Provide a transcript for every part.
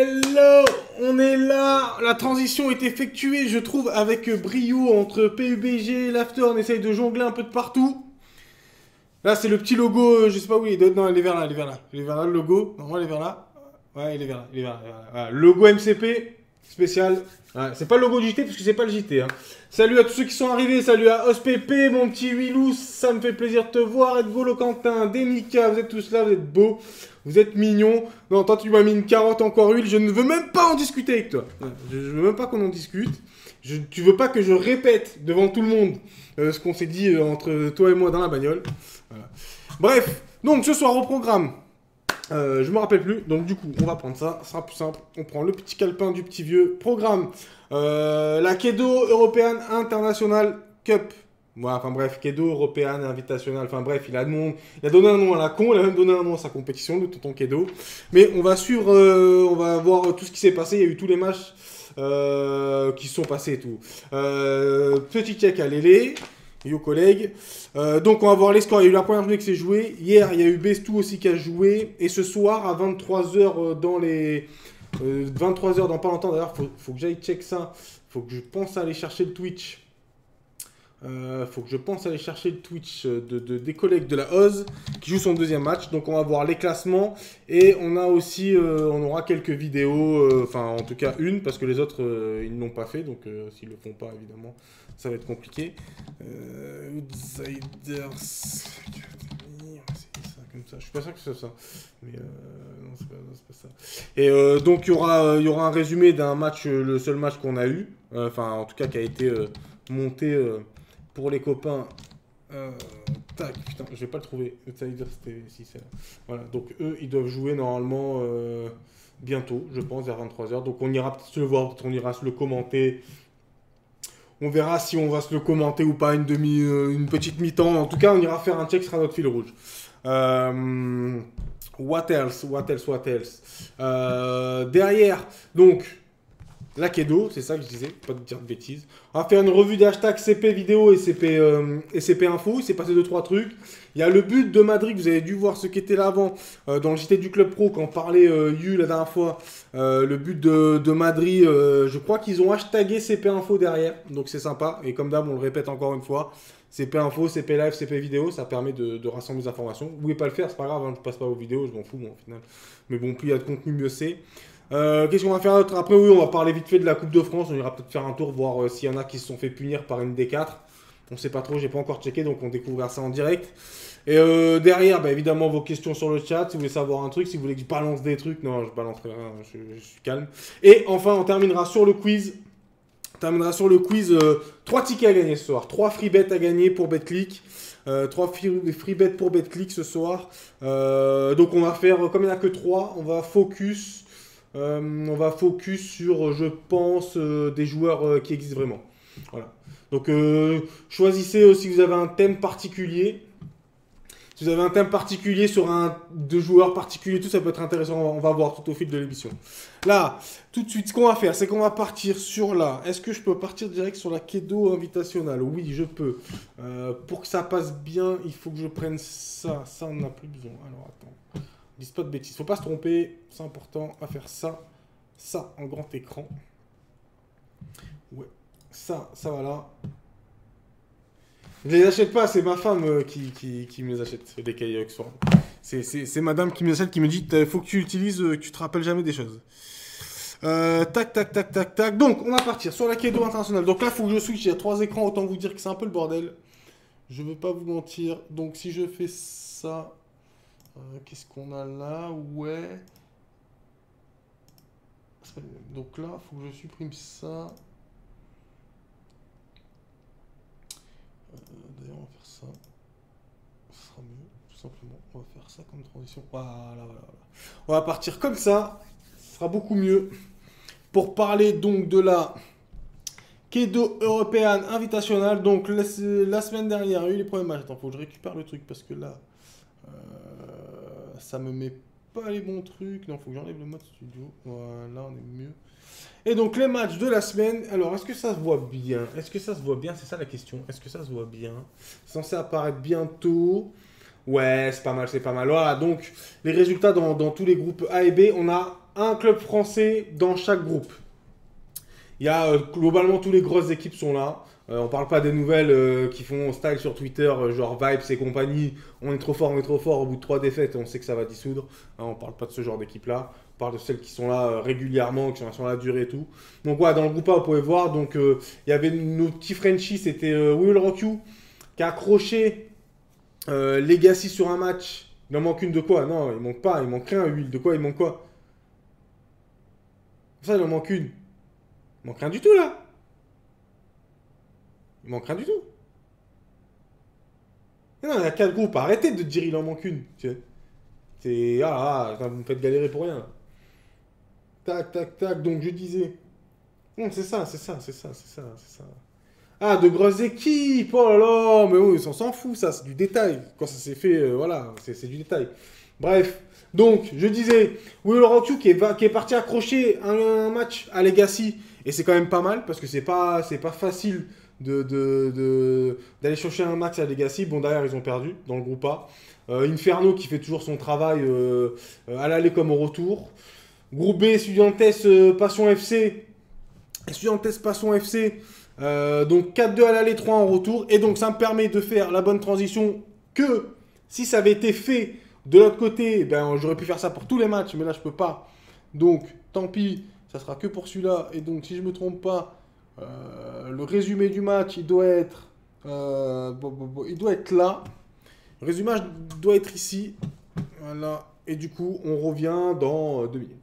Hello, on est là, la transition est effectuée, je trouve, avec brio entre PUBG et l'After, on essaye de jongler un peu de partout. Là, c'est le petit logo, je sais pas où il est, non, il est vers là, il est vers là, il est vers là, le logo, normalement il est vers là. Ouais, il est vers là, il est vers là, il est vers là. Voilà. Logo MCP, spécial. Ouais, c'est pas le logo du JT, parce que c'est pas le JT. Hein. Salut à tous ceux qui sont arrivés, salut à OsPP, mon petit Willou, ça me fait plaisir de te voir, Edgolo Quentin, Demika, vous êtes tous là, vous êtes beaux. Vous êtes mignons. Non, toi, tu m'as mis une carotte encore huile. Je ne veux même pas en discuter avec toi. Je veux même pas qu'on en discute. Tu veux pas que je répète devant tout le monde ce qu'on s'est dit entre toi et moi dans la bagnole. Voilà. Bref, donc ce soir au programme, je me rappelle plus. Donc du coup, on va prendre ça. Ce sera plus simple. On prend le petit calepin du petit vieux. Programme. La Kedo European International Cup. Ouais, enfin bref, Kedo, Européenne, Invitational, enfin bref, il a donné un nom à la con, il a même donné un nom à sa compétition, le tonton Kedo. Mais on va suivre, on va voir tout ce qui s'est passé, il y a eu tous les matchs qui se sont passés et tout. Petit check à Lélé, yo collègues. Donc on va voir les scores, il y a eu la première journée qui s'est jouée, hier il y a eu Bestou aussi qui a joué, et ce soir à 23h dans les... 23h dans pas longtemps, d'ailleurs, faut que j'aille check ça, faut que je pense à aller chercher le Twitch. Faut que je pense aller chercher le Twitch des collègues de la Oz qui joue son deuxième match. Donc on va voir les classements et on a aussi, on aura quelques vidéos, enfin en tout cas une parce que les autres ils ne l'ont pas fait. Donc s'ils le font pas évidemment ça va être compliqué. Outsiders Academy, c'est ça comme ça. Je suis pas sûr que c'est ça, mais non c'est pas ça. Et donc il y aura un résumé d'un match, le seul match qu'on a eu, enfin en tout cas qui a été monté. Pour les copains, tac, putain, je vais pas le trouver. Outsider, c'était si c'est là. Voilà, donc eux, ils doivent jouer normalement bientôt, je pense, vers 23h. Donc on ira peut-être se le voir, peut-être on ira se le commenter. On verra si on va se le commenter ou pas, une petite mi-temps. En tout cas, on ira faire un check, ce sera notre fil rouge. What else? Derrière, donc... La Kedo, c'est ça que je disais, pas de dire de bêtises. On va faire une revue des hashtags CP vidéo et CP info. Il s'est passé 2-3 trucs. Il y a le but de Madrid, vous avez dû voir ce qui était là avant, dans le JT du Club Pro, quand parlait Yu la dernière fois. Le but de Madrid, je crois qu'ils ont hashtagué CP info derrière, donc c'est sympa. Et comme d'hab, on le répète encore une fois, CP info, CP live, CP vidéo, ça permet de rassembler les informations. Vous pouvez pas le faire, c'est pas grave, hein, je passe pas aux vidéos, je m'en fous, moi, au final. Mais bon, plus il y a de contenu, mieux c'est. Qu'est-ce qu'on va faire d'autre? Après, oui, on va parler vite fait de la Coupe de France. On ira peut-être faire un tour, voir s'il y en a qui se sont fait punir par une D4. On sait pas trop, j'ai pas encore checké, donc on découvrira ça en direct. Et derrière, bah, évidemment, vos questions sur le chat. Si vous voulez savoir un truc, si vous voulez que je balance des trucs, non, je balancerai rien, je suis calme. Et enfin, on terminera sur le quiz. 3 tickets à gagner ce soir. 3 free bets à gagner pour BetClick. 3 free bets pour BetClick ce soir. Donc on va faire, comme il n'y en a que 3, on va focus sur, je pense, des joueurs qui existent vraiment. Voilà. Donc, choisissez si vous avez un thème particulier. Si vous avez un thème particulier sur deux joueurs particuliers, tout ça peut être intéressant. On va voir tout au fil de l'émission. Là, tout de suite, ce qu'on va faire, c'est qu'on va partir sur là. Est-ce que je peux partir direct sur la Kedo Invitational? Oui, je peux. Pour que ça passe bien, il faut que je prenne ça. Ça, on n'a plus besoin. Alors, attends. Dis pas de bêtises, faut pas se tromper, c'est important à faire ça en grand écran. Ouais, ça va là. Je les achète pas, c'est ma femme qui me les achète, les cahiers Oxford. C'est madame qui me les achète, qui me dit faut que tu utilises, que tu te rappelles jamais des choses. Tac. Donc, on va partir sur la Kedo International. Donc là, il faut que je switch, il y a 3 écrans, autant vous dire que c'est un peu le bordel. Je veux pas vous mentir. Donc, si je fais ça... qu'est-ce qu'on a là? Ouais. Donc là, il faut que je supprime ça. D'ailleurs, on va faire ça. Ce sera mieux, tout simplement. On va faire ça comme transition. Voilà. On va partir comme ça. Ce sera beaucoup mieux. Pour parler donc de la Kedo European Invitational. Donc la semaine dernière, il y a eu les premiers matchs. Attends, faut que je récupère le truc parce que là... ça me met pas les bons trucs. Non, faut que j'enlève le mode studio. Voilà, on est mieux. Et donc, les matchs de la semaine. Alors, est-ce que ça se voit bien? C'est ça la question. Est-ce que ça se voit bien? C'est censé apparaître bientôt. Ouais, c'est pas mal. Voilà, donc, les résultats dans tous les groupes A et B. On a un club français dans chaque groupe. Il y a globalement tous les grosses équipes sont là. On parle pas des nouvelles qui font style sur Twitter, genre Vibes et compagnie. On est trop fort, on est trop fort. Au bout de 3 défaites, on sait que ça va dissoudre. On parle pas de ce genre d'équipe-là. On parle de celles qui sont là régulièrement, qui sont là à la durée et tout. Donc voilà, dans le groupe A, vous pouvez voir. Donc il y avait nos petits Frenchies, c'était We Will Rock You, qui a accroché Legacy sur un match. Il en manque une de quoi? Non, il manque pas, il manque rien, Will. De quoi il manque quoi? Ça, il en manque une. Il manque rien du tout là. Il manque rien du tout. Non, il y a 4 groupes. Arrêtez de dire il en manque une. C'est. Vous me faites galérer pour rien. Tac, tac, tac. Donc je disais. Non, c'est ça. Ah, de grosses équipes. Oh là là. Mais oui, on s'en fout, ça. C'est du détail. Quand ça s'est fait, voilà. C'est du détail. Bref. Donc, je disais. Will Rock You qui est parti accrocher un match à Legacy. Et c'est quand même pas mal. Parce que c'est pas facile d'aller chercher un match à Legacy. Bon, derrière, ils ont perdu dans le groupe A. Inferno qui fait toujours son travail à l'aller comme au retour. Groupe B, Estudiantes Passion FC. Estudiantes Passion FC. Donc 4-2 à l'aller, 3 en retour. Et donc ça me permet de faire la bonne transition que si ça avait été fait de l'autre côté, ben, j'aurais pu faire ça pour tous les matchs. Mais là, je peux pas. Donc, tant pis. Ça sera que pour celui-là. Et donc, si je me trompe pas, le résumé du match, il doit être là. Le résumé doit être ici. Voilà. Et du coup, on revient dans 2 minutes.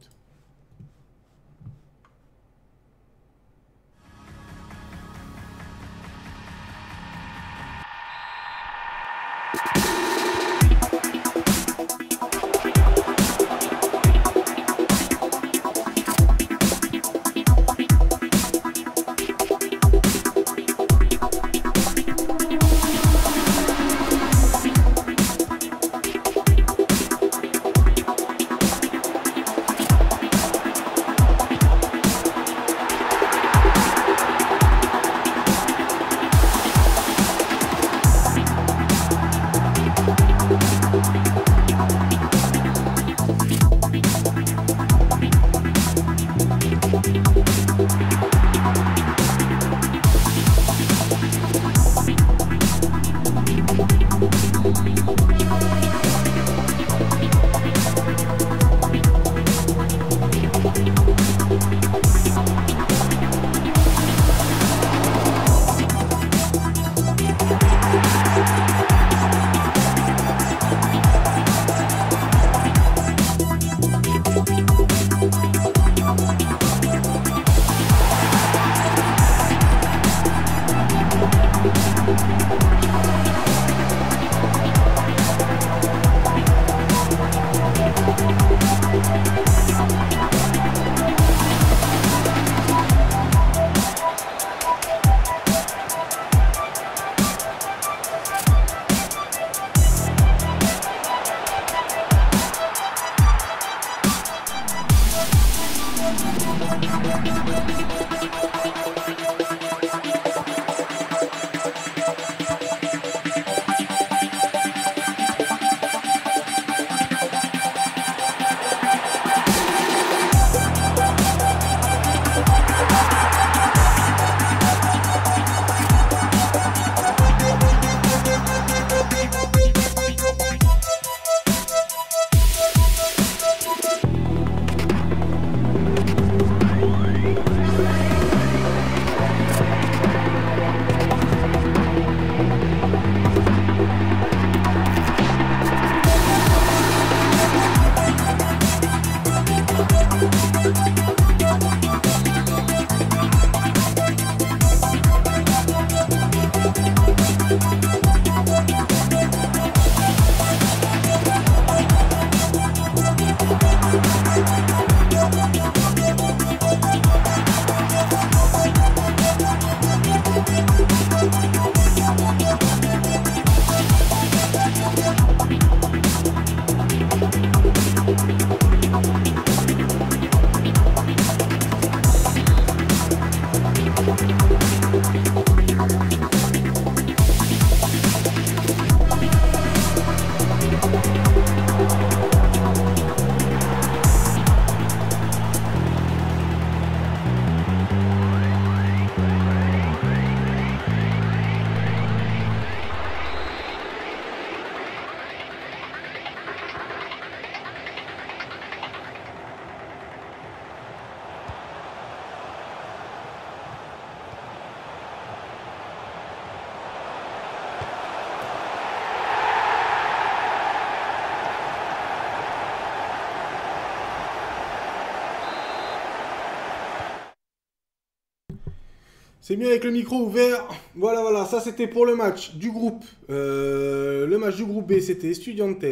C'est mieux avec le micro ouvert. Voilà, voilà, ça c'était pour le match du groupe. Le match du groupe B, c'était Estudiantes.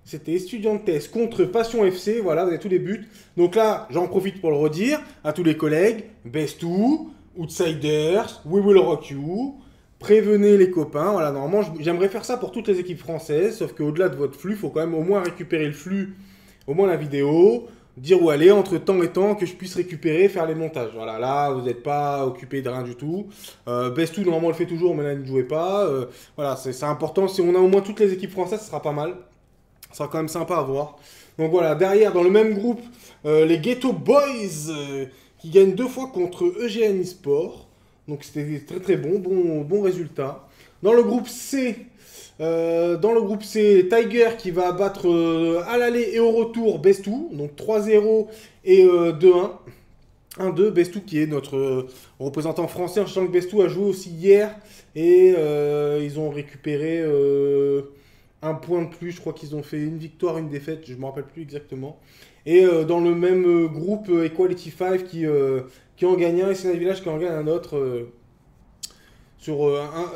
C'était Estudiantes contre Passion FC. Voilà, vous avez tous les buts. Donc là, j'en profite pour le redire à tous les collègues. Best 2, Outsiders, We Will Rock You. Prévenez les copains. Voilà, normalement, j'aimerais faire ça pour toutes les équipes françaises. Sauf qu'au-delà de votre flux, il faut quand même au moins récupérer le flux, au moins la vidéo. Dire où aller entre temps et temps que je puisse récupérer, faire les montages. Voilà, là, vous n'êtes pas occupé de rien du tout. Best 2, normalement, on le fait toujours, mais là, ne jouez pas. Voilà, c'est important. Si on a au moins toutes les équipes françaises, ce sera pas mal. Ça sera quand même sympa à voir. Donc voilà, derrière, dans le même groupe, les Ghetto Boys qui gagnent 2 fois contre EGN eSport. Donc c'était très très bon résultat. Dans le groupe C, Tiger qui va battre à l'aller et au retour Bestou, donc 3-0 et 2-1. 1-2, Bestou qui est notre représentant français, en sachant que Bestou a joué aussi hier et ils ont récupéré un point de plus. Je crois qu'ils ont fait une victoire, une défaite, je ne me rappelle plus exactement. Et dans le même groupe, Equality 5 qui en gagne un et Sénat Village qui en gagne un autre.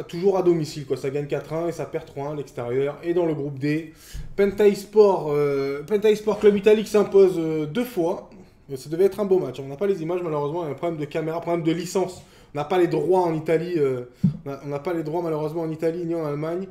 Toujours à domicile, quoi. Ça gagne 4-1 et ça perd 3-1 à l'extérieur. Et dans le groupe D, Penta eSport Club Italie s'impose 2 fois. Ça devait être un beau match. On n'a pas les images, malheureusement. Il y a un problème de caméra, problème de licence. On n'a pas les droits en Italie. On n'a pas les droits, malheureusement, en Italie ni en Allemagne.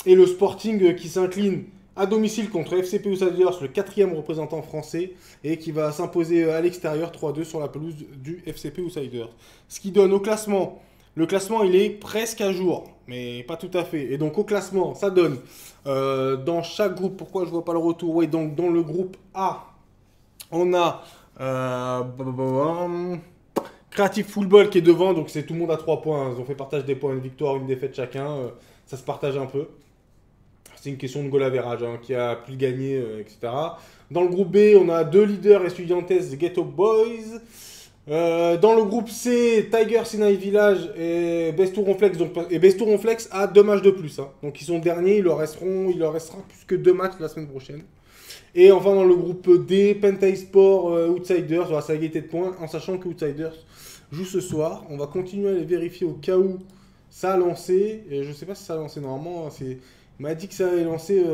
Et le Sporting qui s'incline à domicile contre FCP Outsiders, le 4e représentant français, et qui va s'imposer à l'extérieur 3-2 sur la pelouse du FCP Outsiders. Ce qui donne au classement. Le classement, il est presque à jour, mais pas tout à fait. Et donc, au classement, ça donne dans chaque groupe, pourquoi je vois pas le retour? Oui, donc dans le groupe A, on a Creative Football qui est devant, donc c'est tout le monde à 3 points. Ils ont fait partage des points, une victoire, une défaite chacun. Ça se partage un peu. C'est une question de goal average, hein, qui a pu gagner, etc. Dans le groupe B, on a 2 leaders Estudiantes Ghetto Boys. Dans le groupe C, Tiger Sinai Village et Bestou Ronflex. Et Bestou Ronflex a 2 matchs de plus. Hein. Donc ils sont derniers, il leur restera plus que 2 matchs la semaine prochaine. Et enfin dans le groupe D, Penta eSport Outsiders, voilà, ça a égalité de points, en sachant que Outsiders joue ce soir. On va continuer à les vérifier au cas où ça a lancé. Et je sais pas si ça a lancé normalement. Il m'a dit que ça avait lancé.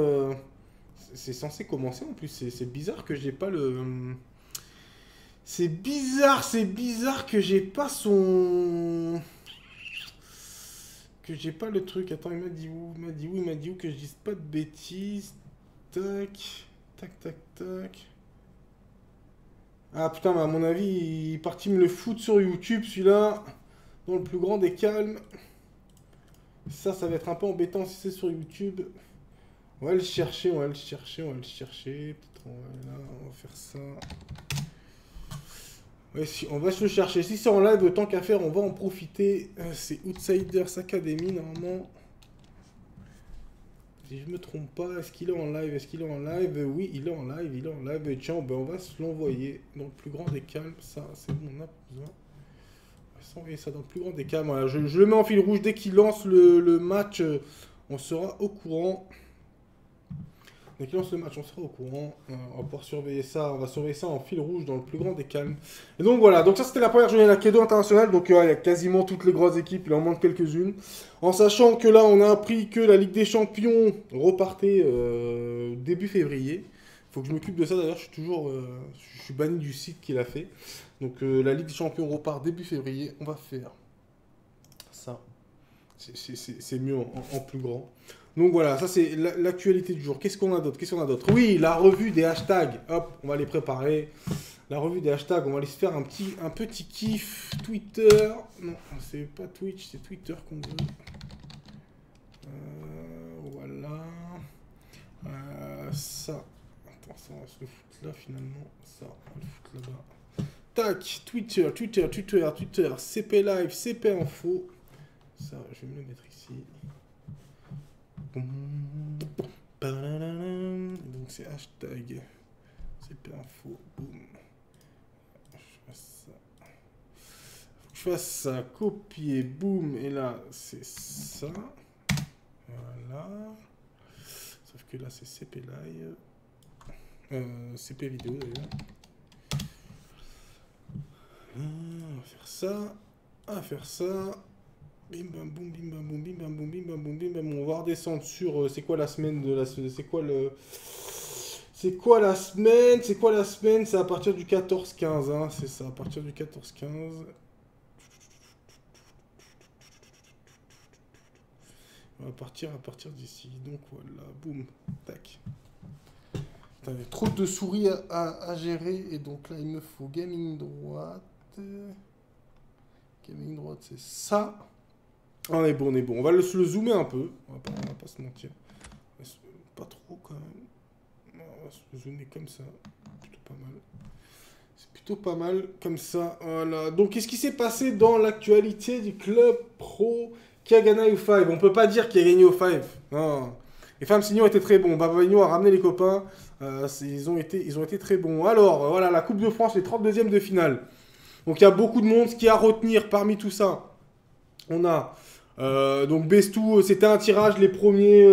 C'est censé commencer en plus. C'est bizarre que j'ai pas le. C'est bizarre que j'ai pas son... Que j'ai pas le truc. Attends, il m'a dit où? Il m'a dit où que je dise pas de bêtises. Tac. Ah putain, mais à mon avis, il est parti me le foutre sur YouTube, celui-là. Dans le plus grand des calmes. Ça va être un peu embêtant si c'est sur YouTube. On va le chercher. Peut-être on va faire ça. Ouais, on va se le chercher. Si c'est en live, tant qu'à faire, on va en profiter. C'est Outsiders Academy, normalement. Si je me trompe pas, est-ce qu'il est en live? Oui, il est en live. Et tiens, ben, on va se l'envoyer dans le plus grand des calmes. Ça, c'est bon, on a besoin. On va s'envoyer ça dans le plus grand des calmes. Voilà, je le mets en fil rouge. Dès qu'il lance le match, on sera au courant. Dès qu'il lance le match, on sera au courant. On va pouvoir surveiller ça. On va surveiller ça en fil rouge dans le plus grand des calmes. Et donc voilà. Donc ça, c'était la première journée de la Credo internationale. Donc il y a quasiment toutes les grosses équipes. Il en manque quelques-unes. En sachant que là, on a appris que la Ligue des Champions repartait début février. Il faut que je m'occupe de ça. D'ailleurs, je suis banni du site qu'il a fait. Donc la Ligue des Champions repart début février. On va faire ça. C'est mieux en plus grand. Donc voilà, ça c'est l'actualité du jour. Qu'est-ce qu'on a d'autre? Oui, la revue des hashtags. Hop, on va les préparer. La revue des hashtags, on va aller se faire un petit kiff. Twitter. Non, c'est pas Twitch, c'est Twitter qu'on veut. Voilà. Ça. Attends, ça on va se le foutre là finalement. Ça, on va le foutre là-bas. Tac, Twitter. CP Live, CP Info. Ça, je vais me le mettre ici. Donc c'est hashtag CP Info. Boum. Je fasse ça. Copier. Boum. Et là, c'est ça. Voilà. Sauf que là, c'est CP Live. CP vidéo d'ailleurs. On va faire ça. On va faire ça. Bim bam boum, bim bam boum, bim bam boum, bim bam boum, bim bam. On va redescendre sur... c'est quoi la semaine de la... C'est quoi le... C'est quoi la semaine? C'est quoi la semaine? C'est à partir du 14-15, hein. C'est ça, à partir du 14-15. On va partir à partir d'ici. Donc voilà, boum, tac. Putain, il y a trop de souris à gérer. Et donc là, il me faut gaming droite. Gaming droite, c'est ça. On est bon, on est bon. On va le zoomer un peu. On va pas se mentir. Pas trop quand même. On va se zoomer comme ça. Plutôt pas mal. C'est plutôt pas mal comme ça. Voilà. Donc, qu'est-ce qui s'est passé dans l'actualité du club pro qui a gagné au 5? On peut pas dire qu'il a gagné au 5. Non. Les femmes Signon étaient très bons. Babagno a ramené les copains. Ils ont été très bons. Alors, voilà, la Coupe de France, les 32e de finale. Donc, il y a beaucoup de monde. Ce qu'il y a à retenir parmi tout ça, on a... donc Bestou, c'était un tirage, les premiers,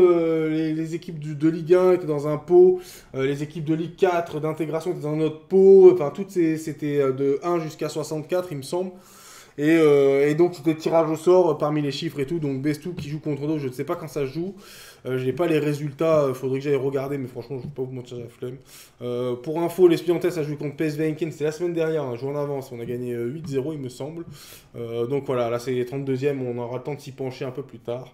les équipes de Ligue 1 étaient dans un pot, les équipes de Ligue 4 d'intégration étaient dans un autre pot, enfin toutes c'était de 1 jusqu'à 64 il me semble, et donc c'était tirage au sort parmi les chiffres et tout, donc Bestou qui joue contre d'autres, je ne sais pas quand ça se joue, je n'ai pas les résultats, faudrait que j'aille regarder, mais franchement je ne vais pas vous mentir, j'ai la flemme. Pour info, l'Espiantes a joué contre PSV Eindhoven, c'était la semaine dernière, un jour en avance, on a gagné 8-0 il me semble. Donc voilà, là c'est les 32e, on aura le temps de s'y pencher un peu plus tard.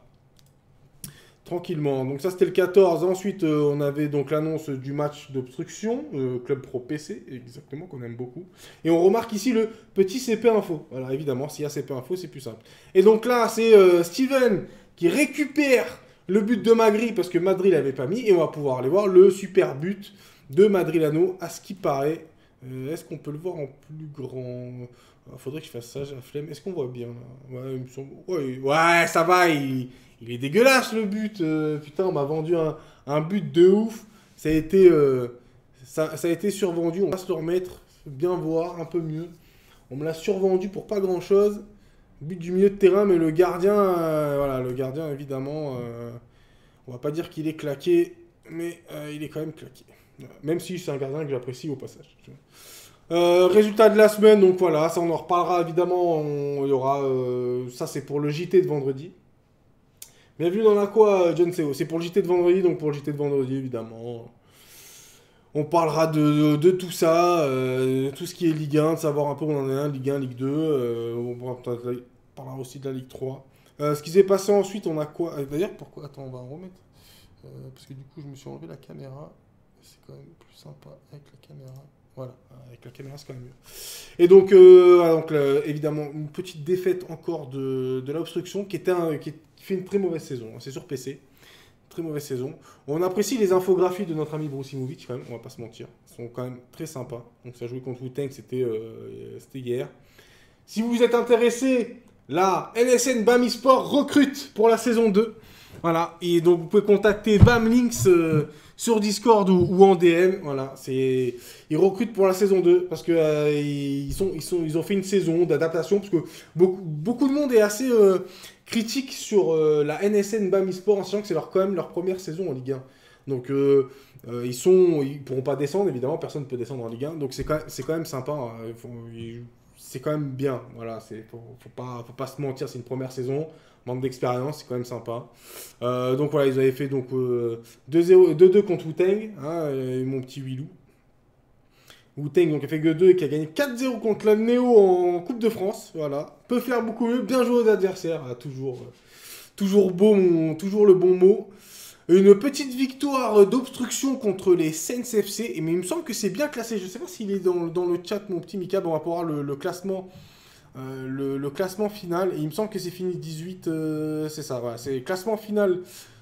Tranquillement, donc ça c'était le 14, ensuite on avait donc l'annonce du match d'obstruction, Club Pro PC, exactement, qu'on aime beaucoup. Et on remarque ici le petit CP Info, voilà évidemment, s'il y a CP Info c'est plus simple. Et donc là c'est Steven qui récupère le but de Magri, parce que Madrid l'avait pas mis, et on va pouvoir aller voir le super but de Madrilano, à ce qui paraît. Est-ce qu'on peut le voir en plus grand? Faudrait que je fasse ça, j'ai la flemme. Est-ce qu'on voit bien là? Ouais, il me semble... ouais, ça va, il est dégueulasse le but. Putain, on m'a vendu un but de ouf. Ça a été survendu, on va se le remettre, bien voir, un peu mieux. On me l'a survendu pour pas grand-chose. But du milieu de terrain, mais le gardien, voilà, le gardien évidemment, on va pas dire qu'il est claqué, mais il est quand même claqué. Même si c'est un gardien que j'apprécie au passage. Résultat de la semaine, donc voilà, ça on en reparlera évidemment, il y aura, ça c'est pour le JT de vendredi. Bienvenue dans la quoi, John Seo, c'est pour le JT de vendredi, donc pour le JT de vendredi évidemment. On parlera de tout ça, tout ce qui est Ligue 1, de savoir un peu où on en est, Ligue 1, Ligue 2, on parlera aussi de la Ligue 3. Ce qui s'est passé ensuite, on a quoi? D'ailleurs, pourquoi? Attends, on va en remettre. Parce que du coup, je me suis enlevé la caméra. C'est quand même plus sympa avec la caméra. Voilà, avec la caméra, c'est quand même mieux. Et donc, évidemment, une petite défaite encore de l'obstruction qui fait une très mauvaise saison. C'est sur PC. Très mauvaise saison. On apprécie les infographies de notre ami Brusimovic quand même, on va pas se mentir. Ils sont quand même très sympas. Donc ça jouait contre Wu-Tang, c'était hier. Si vous êtes intéressé, la NSN BAM eSport recrute pour la saison 2. Voilà, et donc vous pouvez contacter BAM Links sur Discord ou en DM. Voilà, ils recrutent pour la saison 2 parce que ils ont fait une saison d'adaptation parce que beaucoup de monde est assez critique sur la NSN BAM eSport en sachant que c'est quand même leur première saison en Ligue 1. Donc ils pourront pas descendre évidemment, personne ne peut descendre en Ligue 1. Donc c'est quand même sympa. Hein. C'est quand même bien. Voilà, faut pas se mentir, c'est une première saison. Manque d'expérience, c'est quand même sympa. Donc voilà, ils avaient fait 2-2 contre Wu-Tang, hein, mon petit Willou. Wu-Tang donc a fait que 2 et qui a gagné 4-0 contre la Néo en Coupe de France. Voilà, peut faire beaucoup mieux, bien joué aux adversaires, toujours le bon mot. Une petite victoire d'obstruction contre les Sens FC, mais il me semble que c'est bien classé. Je sais pas s'il est dans le chat, mon petit Mika, on va pouvoir le classement. Le classement final, et il me semble que c'est fini 18, c'est ça, voilà, c'est le classement final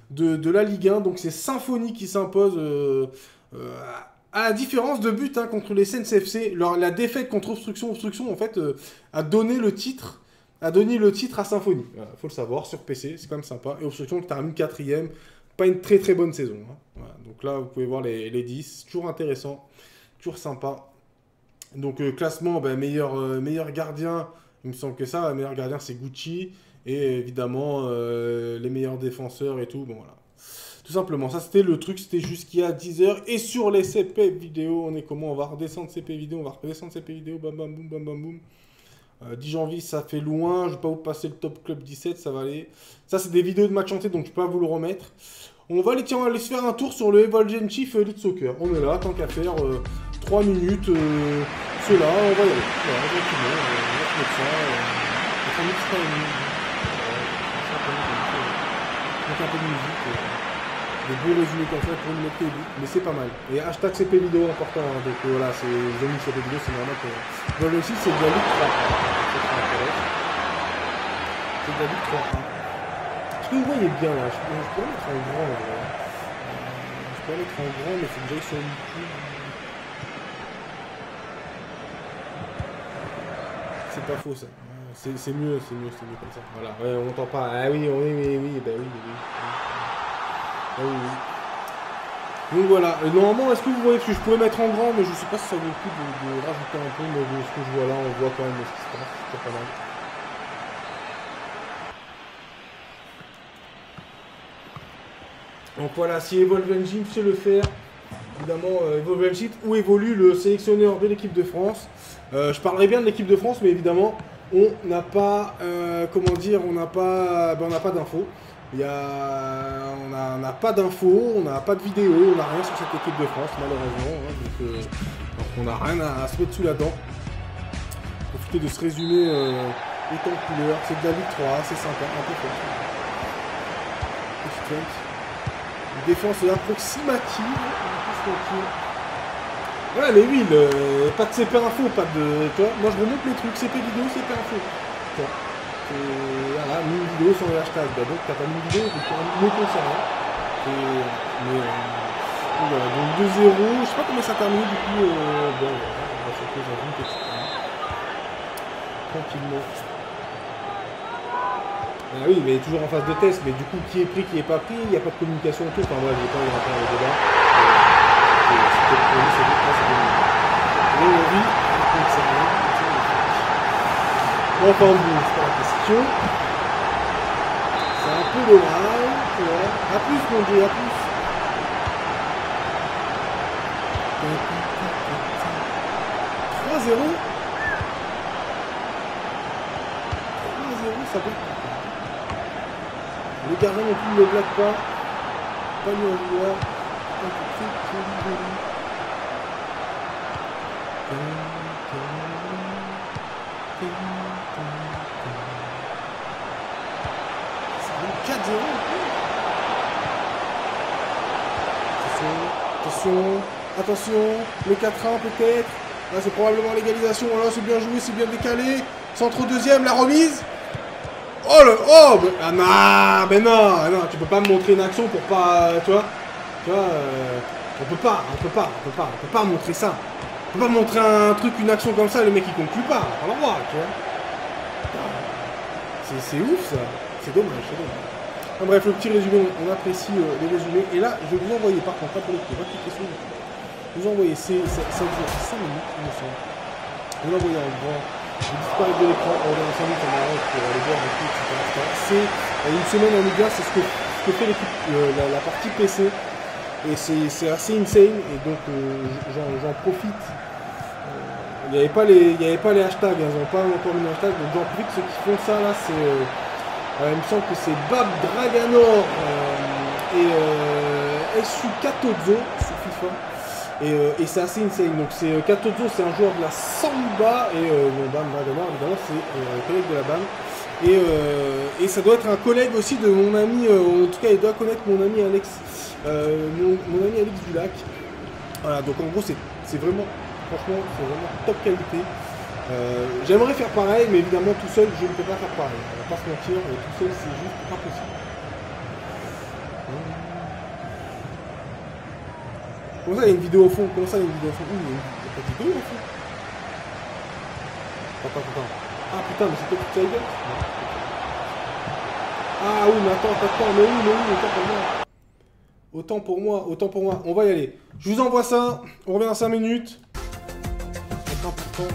de la Ligue 1, donc c'est Symphonie qui s'impose à la différence de but hein, contre les Sens FC. La défaite contre Obstruction en fait a donné le titre à Symphonie, voilà, faut le savoir, sur PC, c'est quand même sympa, et Obstruction qui termine 4ème, pas une très très bonne saison, hein. Voilà, donc là vous pouvez voir les 10, toujours intéressant, toujours sympa. Donc classement, meilleur gardien, il me semble que ça, le meilleur gardien c'est Gucci, et évidemment les meilleurs défenseurs et tout, bon voilà. Tout simplement, ça c'était le truc, c'était jusqu'à 10h, et sur les CP vidéo, on est comment? On va redescendre CP vidéo, bam bam boum, bam bam boum. Dijon-Vis, ça fait loin. Je vais pas vous passer le Top Club 17, ça va aller. Ça, c'est des vidéos de match chanté, donc je peux pas vous le remettre. On va aller, tiens, on va aller se faire un tour sur le Evolgen Chief Elite Soccer. On est là, tant qu'à faire. 3 minutes. C'est là, on va y aller. Voilà, tranquillement. On va se mettre ça. On va mettre ça un peu de musique. Des beaux résumés comme ça pour une mettre vidéo, mais c'est pas mal. Et hashtag CP vidéo important, hein, donc voilà, j'ai mis CP vidéo, c'est normal que... Dans le site, c'est de la Ligue 3. C'est de la Ligue 3. Est-ce que vous voyez bien là? Je peux la mettre en grand. Je peux la mettre en grand, mais il faut que j'aille sur YouTube. C'est pas faux ça. C'est mieux comme ça. Voilà, ouais, on n'entend pas. Ah oui, bah oui. Ah oui. Donc voilà, et normalement, est-ce que vous voyez, parce que je pourrais mettre en grand, mais je sais pas si ça vaut le coup de rajouter un peu, mais de ce que je vois là, on voit quand même ce qui se passe, c'est pas mal. Donc voilà, si Evolven Gym sait le faire, évidemment, Evolven Gym, où évolue le sélectionneur de l'équipe de France. Je parlerai bien de l'équipe de France, mais évidemment, on n'a pas, comment dire, on n'a pas d'infos. On n'a pas d'infos, on n'a pas de vidéo, on n'a rien sur cette équipe de France, malheureusement. Hein, donc on n'a rien à se mettre sous la dent. Profitez de ce résumé autant de couleurs. C'est de la Ligue 3, c'est sympa, un peu fort. Petite feinte. Une défense approximative. Voilà, mais oui, pas de CP info, pas de. Toi, moi je remonte les trucs, CP vidéo, CP info. Toi. Et voilà, mis une vidéo sur le hashtag. Bah donc t'as pas mis une vidéo, donc me concernant. Mais voilà, donc 2-0. Je sais pas comment ça termine du coup. Bon, on va sauter dans une petite. Tranquillement. Ah oui, mais toujours en phase de test, mais du coup qui est pris, qui est pas pris, il n'y a pas de communication autour. Enfin voilà, j'ai pas envie de rentrer dans le débat. C'était le premier, c'est bon, c'est bon. Et on vit, donc c'est rien. Bon, enfin, bon, c'est pas la question. C'est un peu dommage, tu vois. A plus, mon dieu, à plus. 3-0. 3-0, ça peut. Le gardien non plus ne le blague pas. Pas lui en vouloir. Ça 4-0. Attention, le 4-1 peut-être. Là c'est probablement l'égalisation. Là c'est bien joué, c'est bien décalé. Centre deuxième, la remise. Oh le. Oh ah non, mais non, tu peux pas me montrer une action pour pas. Tu vois, on peut pas montrer ça. On peut pas montrer un truc, une action comme ça, le mec il conclut pas. On va le voir, tu vois. C'est ouf ça. C'est dommage, c'est dommage. Enfin, bref, le petit résumé, on apprécie les résumés. Et là, je vais vous envoyer par contre, là pour les petites questions, vous envoyez, ça dure 5 minutes, il me semble. Vous l'envoyez en grand, vous disparaissez de l'écran, on revient en 5 minutes en arrière pour aller voir un peu, etc. C'est une semaine en Liga, c'est ce que fait l'équipe, la partie PC. Et c'est assez insane, et donc j'en profite. Il n'y avait pas les hashtags, ils n'ont pas encore mis les hashtags, donc j'en profite. Ceux qui font ça là, c'est. Il me semble que c'est Bab Draganor et SU Katozzo sur FIFA. Et c'est assez insane. Donc c'est Katozzo, c'est un joueur de la Samba, et Bam Draganor, évidemment, c'est un collègue de la BAM. Et ça doit être un collègue aussi de mon ami, en tout cas il doit connaître mon ami Alex, mon ami Alex Dulac. Voilà, donc en gros c'est vraiment, franchement, c'est vraiment top qualité. J'aimerais faire pareil, mais évidemment tout seul je ne peux pas faire pareil. On va pas se mentir, tout seul c'est juste pas possible. Comment ça il y a une vidéo au fond? Comment ça il y a une vidéo au fond? Il n'y a pas de vidéo au fond. Attends. Ah putain, mais c'est peut-être toute sa gueule. Ah oui, mais attends, mais oui, autant pour moi. On va y aller. Je vous envoie ça, on revient dans 5 minutes. C'est important.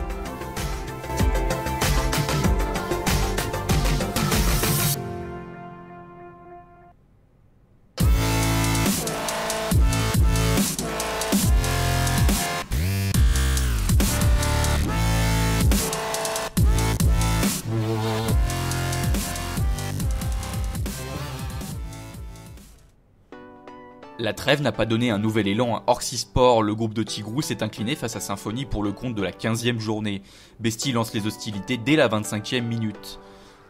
La trêve n'a pas donné un nouvel élan à Orsisport, le groupe de Tigrou s'est incliné face à Symphonie pour le compte de la 15e journée. Besti lance les hostilités dès la 25e minute.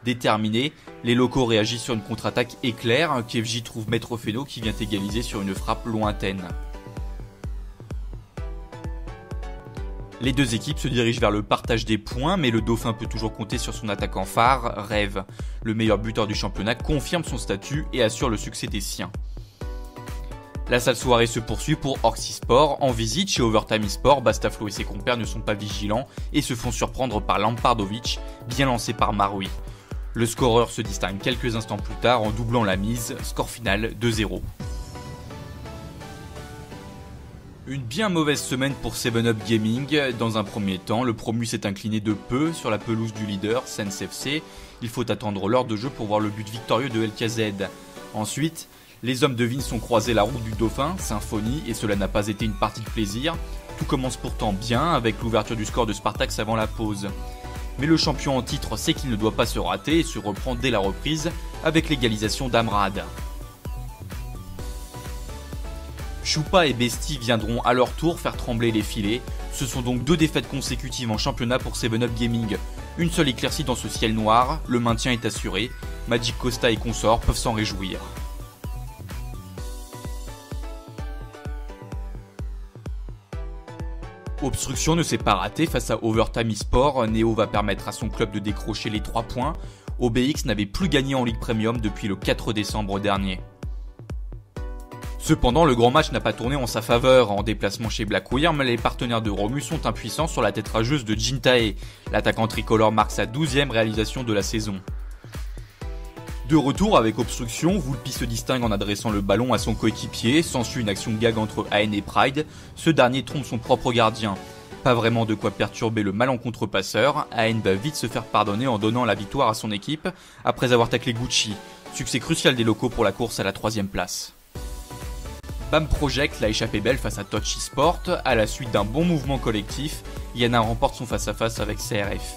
Déterminés, les locaux réagissent sur une contre-attaque éclair, Kevji trouve Maître Feno qui vient égaliser sur une frappe lointaine. Les deux équipes se dirigent vers le partage des points, mais le Dauphin peut toujours compter sur son attaquant phare, Rêve. Le meilleur buteur du championnat confirme son statut et assure le succès des siens. La sale soirée se poursuit pour Orsisport. En visite chez Overtime eSport, Bastaflo et ses compères ne sont pas vigilants et se font surprendre par Lampardovic, bien lancé par Maroui. Le scoreur se distingue quelques instants plus tard en doublant la mise, score final 2-0. Une bien mauvaise semaine pour 7up Gaming. Dans un premier temps, le promu s'est incliné de peu sur la pelouse du leader, Sens FC. Il faut attendre l'heure de jeu pour voir le but victorieux de LKZ. Ensuite, les hommes de Vigne sont croisés la route du Dauphin, Symphonie, et cela n'a pas été une partie de plaisir. Tout commence pourtant bien avec l'ouverture du score de Spartax avant la pause. Mais le champion en titre sait qu'il ne doit pas se rater et se reprend dès la reprise avec l'égalisation d'Amrad. Choupa et Besti viendront à leur tour faire trembler les filets. Ce sont donc 2 défaites consécutives en championnat pour 7up Gaming. Une seule éclaircie dans ce ciel noir, le maintien est assuré. Magic Costa et consorts peuvent s'en réjouir. Obstruction ne s'est pas ratée face à Overtime eSport. Neo va permettre à son club de décrocher les 3 points. OBX n'avait plus gagné en Ligue Premium depuis le 4 décembre dernier. Cependant, le grand match n'a pas tourné en sa faveur. En déplacement chez Black Wyrm, les partenaires de Romu sont impuissants sur la tête rageuse de Jintae. L'attaquant tricolore marque sa 12e réalisation de la saison. De retour avec Obstruction, Vulpi se distingue en adressant le ballon à son coéquipier. S'ensuit une action gag entre AN et Pride. Ce dernier trompe son propre gardien. Pas vraiment de quoi perturber le malencontreux passeur. AN va vite se faire pardonner en donnant la victoire à son équipe après avoir taclé Gucci. Succès crucial des locaux pour la course à la 3e place. BAM Project l'a échappé belle face à Touch eSport. À la suite d'un bon mouvement collectif, Yana remporte son face-à-face avec CRF.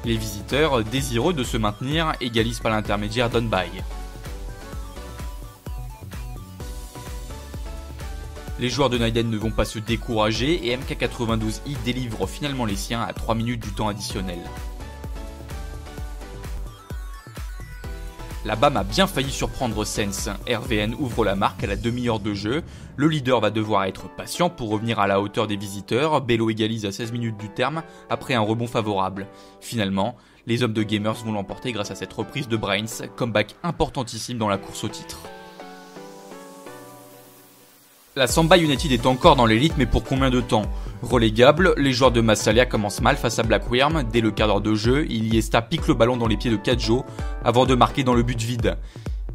Les visiteurs, désireux de se maintenir, égalisent par l'intermédiaire d'Onby. Les joueurs de Naiden ne vont pas se décourager et MK92i délivre finalement les siens à 3 minutes du temps additionnel. La BAM a bien failli surprendre Sens. RVN ouvre la marque à la demi-heure de jeu. Le leader va devoir être patient pour revenir à la hauteur des visiteurs. Bello égalise à 16 minutes du terme après un rebond favorable. Finalement, les hommes de Gamers vont l'emporter grâce à cette reprise de Brains, comeback importantissime dans la course au titre. La Samba United est encore dans l'élite, mais pour combien de temps? Relégable, les joueurs de Massalia commencent mal face à Black Wyrm. Dès le quart d'heure de jeu, Iliesta pique le ballon dans les pieds de Kadjo avant de marquer dans le but vide.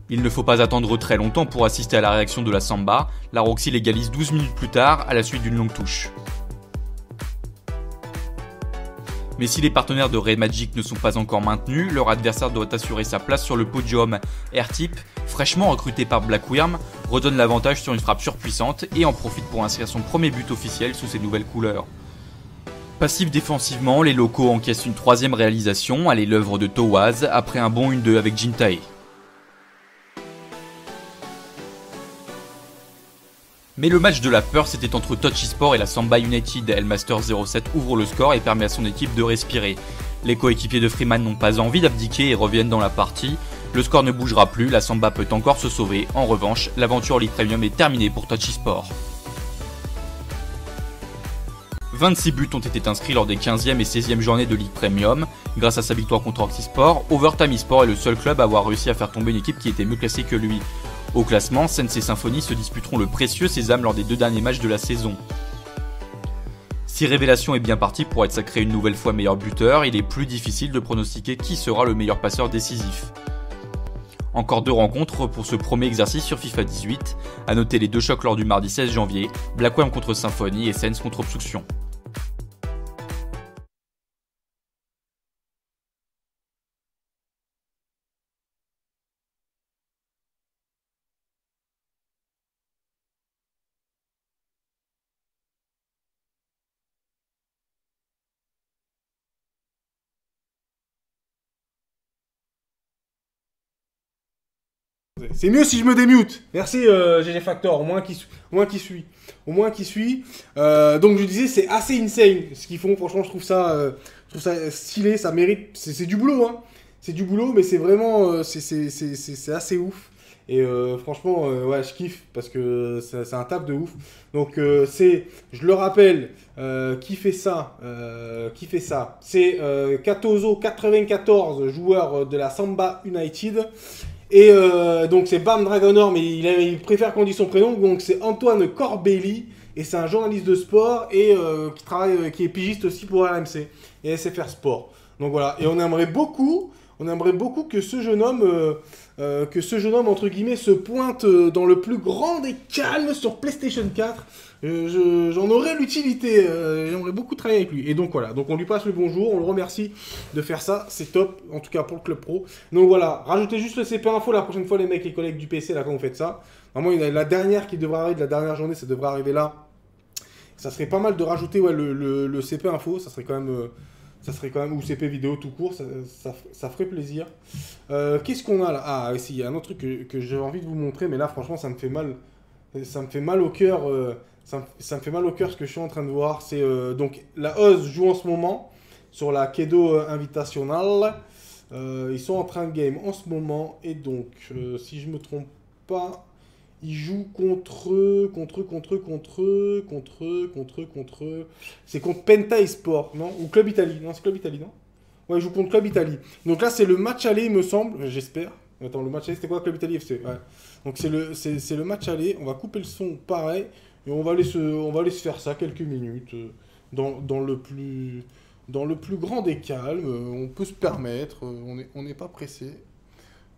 Il ne faut pas attendre très longtemps pour assister à la réaction de la Samba. La Roxy l'égalise 12 minutes plus tard à la suite d'une longue touche. Mais si les partenaires de Red Magic ne sont pas encore maintenus, leur adversaire doit assurer sa place sur le podium. R-Type, fraîchement recruté par Black Wyrm, redonne l'avantage sur une frappe surpuissante et en profite pour inscrire son premier but officiel sous ses nouvelles couleurs. Passif défensivement, les locaux encaissent une 3e réalisation, elle est l'œuvre de Towaz, après un bon 1-2 avec Jintae. Mais le match de la peur, c'était entre Touch eSport et la Samba United. Elmaster 07 ouvre le score et permet à son équipe de respirer. Les coéquipiers de Freeman n'ont pas envie d'abdiquer et reviennent dans la partie. Le score ne bougera plus, la Samba peut encore se sauver. En revanche, l'aventure Ligue Premium est terminée pour Touch eSport. 26 buts ont été inscrits lors des 15e et 16e journées de Ligue Premium. Grâce à sa victoire contre Orsisport, Overtime eSport est le seul club à avoir réussi à faire tomber une équipe qui était mieux classée que lui. Au classement, Sens et Symphonie se disputeront le précieux sésame lors des 2 derniers matchs de la saison. Si Révélation est bien parti pour être sacré une nouvelle fois meilleur buteur, il est plus difficile de pronostiquer qui sera le meilleur passeur décisif. Encore 2 rencontres pour ce premier exercice sur FIFA 18, à noter les 2 chocs lors du mardi 16 janvier, Black Wyrm contre Symphonie et Sens contre Obstruction. C'est mieux si je me démute. Merci GG Factor, au moins qui suit. Au moins qui suit. Donc je disais, c'est assez insane ce qu'ils font. Franchement, je trouve ça stylé, ça mérite. C'est du boulot, hein. C'est du boulot, mais c'est vraiment, c'est assez ouf. Et franchement, ouais, je kiffe parce que c'est un taf de ouf. Donc je le rappelle, qui fait ça, c'est Katozo94, joueur de la Samba United. Et donc c'est Bam Dragonor, mais il préfère qu'on dise son prénom. Donc c'est Antoine Corbelli, et c'est un journaliste de sport et qui est pigiste aussi pour RMC et SFR Sport. Donc voilà, et on aimerait beaucoup que ce jeune homme, entre guillemets, se pointe dans le plus grand des calmes sur PlayStation 4. J'en aurais l'utilité, j'aimerais beaucoup travailler avec lui. Et donc voilà, donc on lui passe le bonjour, on le remercie de faire ça, c'est top, en tout cas pour le club pro. Donc voilà, rajoutez juste le CP Info la prochaine fois les mecs, les collègues du PC, là quand vous faites ça. Normalement, il y a la dernière qui devrait arriver, de la dernière journée, ça devrait arriver là. Ça serait pas mal de rajouter le CP Info, ça serait quand même, ou CP vidéo tout court, ça ferait plaisir. Qu'est-ce qu'on a là? Ah, ici, il y a un autre truc que j'ai envie de vous montrer, mais là, franchement, ça me fait mal. Ça me fait mal au cœur. Ça me fait mal au cœur ce que je suis en train de voir. C'est donc la Oz joue en ce moment sur la Kedo Invitational. Ils sont en train de game en ce moment. Et donc, si je me trompe pas, ils jouent contre. C'est contre Penta eSport, non? Ou Club Italie. Non, c'est Club Italie, non? Ouais, ils jouent contre Club Italie. Donc là, c'est le match aller, il me semble. J'espère. Attends, le match aller, c'était quoi? Club Italie FC. Ouais. Donc c'est le match aller. On va couper le son pareil. Et on va aller se faire ça quelques minutes. Dans le plus grand des calmes. On peut se permettre. On n'est pas pressé.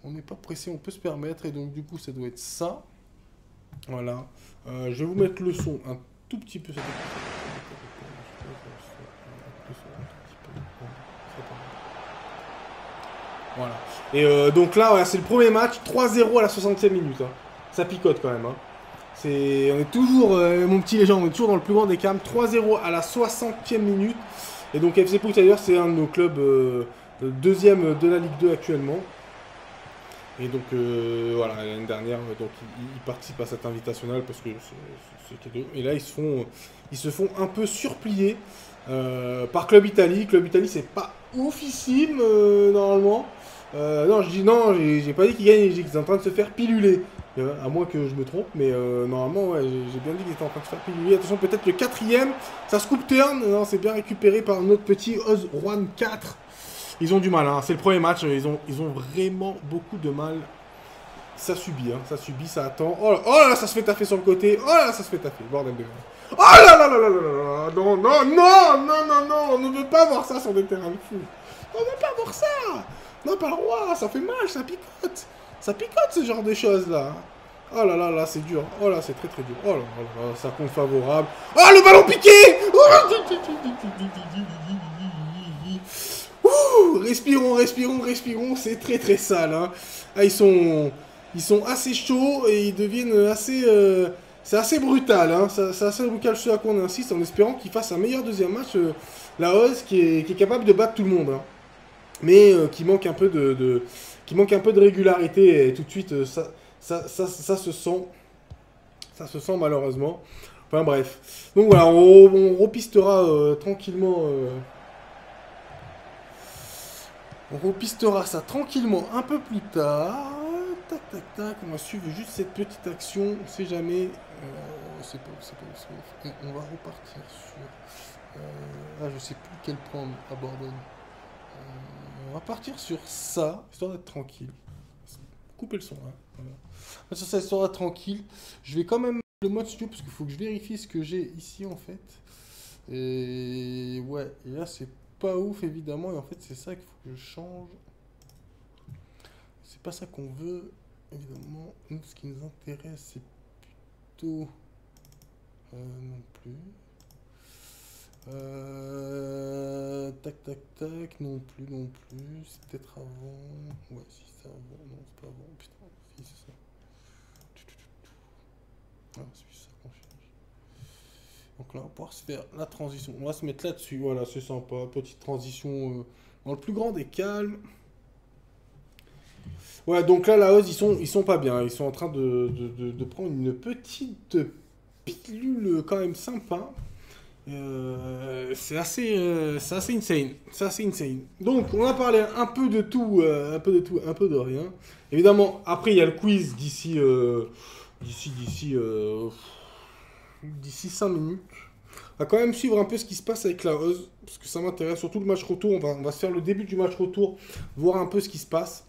On n'est pas pressé, on peut se permettre. Et donc, du coup, ça doit être ça. Voilà. Je vais vous mettre le son un tout petit peu. Voilà. Et donc là, voilà, c'est le premier match. 3-0 à la 60e minute. Hein. Ça picote quand même. Hein. On est toujours, mon petit légende, on est toujours dans le plus grand des calmes. 3-0 à la 60e minute. Et donc FC Pouch d'ailleurs, c'est un de nos clubs deuxième de la Ligue 2 actuellement. Et donc voilà, l'année dernière, donc ils participent à cette invitationnelle parce que c'est cadeau. Et là, ils se font un peu surplier par Club Italie. Club Italie, c'est pas oufissime normalement. Non, je dis non, j'ai pas dit qu'ils gagnent, j'ai dit qu'ils étaient en train de se faire piluler. À moins que je me trompe, mais normalement, ouais, j'ai bien dit qu'ils étaient en train de se faire piluler. Attention, peut-être le quatrième, ça se coupe turn. Non, c'est bien récupéré par notre petit Oz Juan 4. Ils ont du mal, hein. C'est le premier match, ils ont vraiment beaucoup de mal. Ça subit, hein. Ça subit, ça attend. Oh là là, ça se fait taffer sur le côté. Oh là là, ça se fait taffer, bordel de merde. Oh là là là là là là là. Non, non, non, non, non, non, on ne veut pas voir ça sur des terrains de foot. On ne veut pas voir ça. Non, pas le roi, ça fait mal, ça picote. Ça picote ce genre de choses là. Oh là là là, c'est dur. Oh là, c'est très très dur. Oh là là, ça compte favorable. Oh, le ballon piqué. Ouh, respirons, c'est très très sale. Hein. Ah, ils sont assez chauds et ils deviennent assez... c'est assez brutal, hein. C'est assez brutal ce à quoi on insiste en espérant qu'ils fassent un meilleur deuxième match. La Oz qui est capable de battre tout le monde. Hein. Mais qui manque un peu de régularité et tout de suite ça se sent. Ça se sent malheureusement. Enfin bref. Donc voilà, on repistera tranquillement... On repistera ça tranquillement un peu plus tard. Tac, tac, tac. On va suivre juste cette petite action. On sait jamais. C'est pas. On va repartir sur. Je sais plus quel point aborder. On va partir sur ça, histoire d'être tranquille. Couper le son, hein. Voilà. Sur ça, histoire d'être tranquille. Je vais quand même le mode studio parce qu'il faut que je vérifie ce que j'ai ici en fait. Et ouais, et là c'est pas ouf évidemment, et en fait c'est ça qu'il faut que je change. C'est pas ça qu'on veut évidemment. Nous, ce qui nous intéresse c'est plutôt non plus tac tac tac, non plus, c'est peut-être avant. Ouais, si c'est avant, non c'est pas avant, putain, si c'est ça. Ah, c'est ça qu'on cherche. Donc là, on va pouvoir se faire la transition. On va se mettre là-dessus. Voilà, c'est sympa. Petite transition dans le plus grand des calmes. Ouais, donc là, la Oz, ils sont pas bien. Ils sont en train de prendre une petite pilule quand même sympa. C'est assez insane. C'est assez insane. Donc, on a parlé un peu de tout, un peu de tout, un peu de rien. Évidemment, après, il y a le quiz d'ici 5 minutes. On va quand même suivre un peu ce qui se passe avec la Oz, parce que ça m'intéresse. Surtout le match retour. On va se faire le début du match retour, voir un peu ce qui se passe.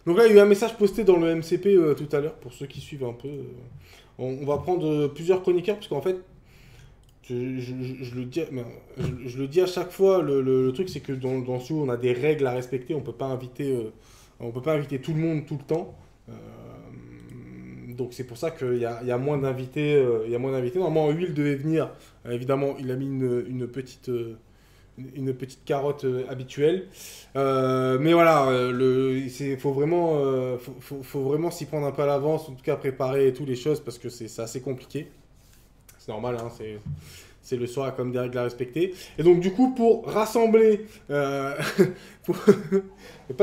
Donc là, il y a eu un message posté dans le MCP tout à l'heure, pour ceux qui suivent un peu. On va prendre plusieurs chroniqueurs, parce qu'en fait, je le dis, je le dis à chaque fois, le truc c'est que dans ce show, on a des règles à respecter, on peut pas inviter tout le monde tout le temps. Donc c'est pour ça qu'il y a moins d'invités. Il y a moins d'invités. Normalement, Will devait venir. Évidemment, il a mis une petite carotte habituelle. Mais voilà, faut vraiment s'y prendre un peu à l'avance, en tout cas préparer et tout les choses, parce que c'est assez compliqué. C'est normal, hein, c'est le soir comme des règles à respecter. Et donc du coup, pour rassembler... pas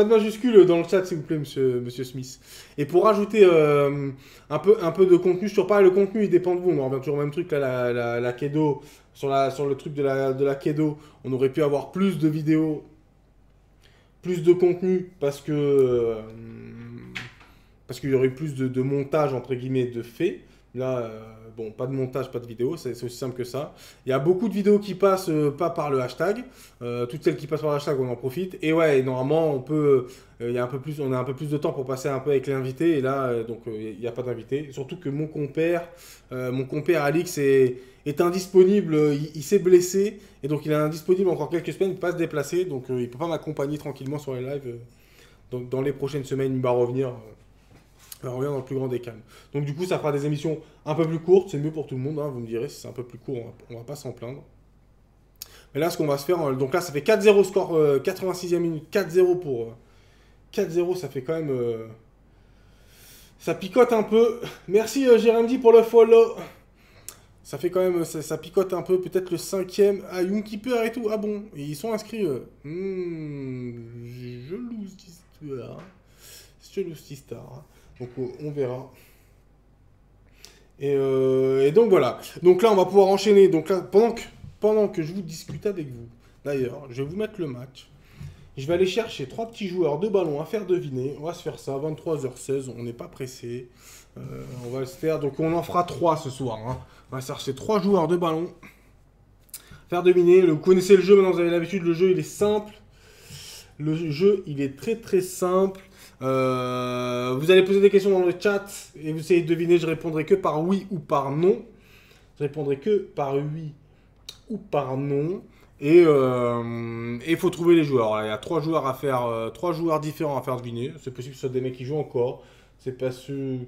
de majuscule dans le chat, s'il vous plaît, monsieur Smith. Et pour rajouter un peu de contenu, sur pareil, le contenu, il dépend de vous. On revient toujours au même truc, là, la Kedo, sur le truc de la Kedo, on aurait pu avoir plus de vidéos, plus de contenu, parce qu'il y aurait plus de montage, entre guillemets, de faits. Là, bon, pas de montage, pas de vidéo, c'est aussi simple que ça. Il y a beaucoup de vidéos qui passent pas par le hashtag. Toutes celles qui passent par le hashtag, on en profite. Et ouais, normalement, on a un peu plus de temps pour passer un peu avec l'invité. Et là, donc, il n'y a pas d'invité. Surtout que mon compère Alix est indisponible. Il s'est blessé. Et donc, il est indisponible encore quelques semaines. Il ne peut pas se déplacer. Donc, il ne peut pas m'accompagner tranquillement sur les lives. Dans les prochaines semaines, il va revenir. On revient dans le plus grand des calmes. Donc du coup, ça fera des émissions un peu plus courtes. C'est mieux pour tout le monde, hein, vous me direz. Si c'est un peu plus court, on va pas s'en plaindre. Mais là, ce qu'on va se faire... donc là, ça fait 4-0 score, 86e minute. 4-0 pour... 4-0, ça fait quand même... ça picote un peu. Merci Jérémy pour le follow. Ça fait quand même... Ça picote un peu. Peut-être le 5e. Ah, Youngkeeper et tout. Ah bon, et ils sont inscrits. Je lose d'histoire. Je lose d'histoire. Donc on verra. Et donc voilà. Donc là on va pouvoir enchaîner. Donc là pendant que je vous discute avec vous, d'ailleurs, je vais vous mettre le match. Je vais aller chercher 3 petits joueurs de ballon à faire deviner. On va se faire ça, 23h16, on n'est pas pressé. On va se faire, donc on en fera 3 ce soir. Hein. On va chercher 3 joueurs de ballon. Faire deviner. Vous connaissez le jeu, maintenant vous avez l'habitude, le jeu il est simple. Le jeu il est très très simple. Vous allez poser des questions dans le chat et vous essayez de deviner, je répondrai que par oui ou par non. Je répondrai que par oui ou par non. Et il faut trouver les joueurs. Il y a 3 joueurs à faire, 3 joueurs différents à faire deviner. C'est possible que ce soit des mecs qui jouent encore. C'est possible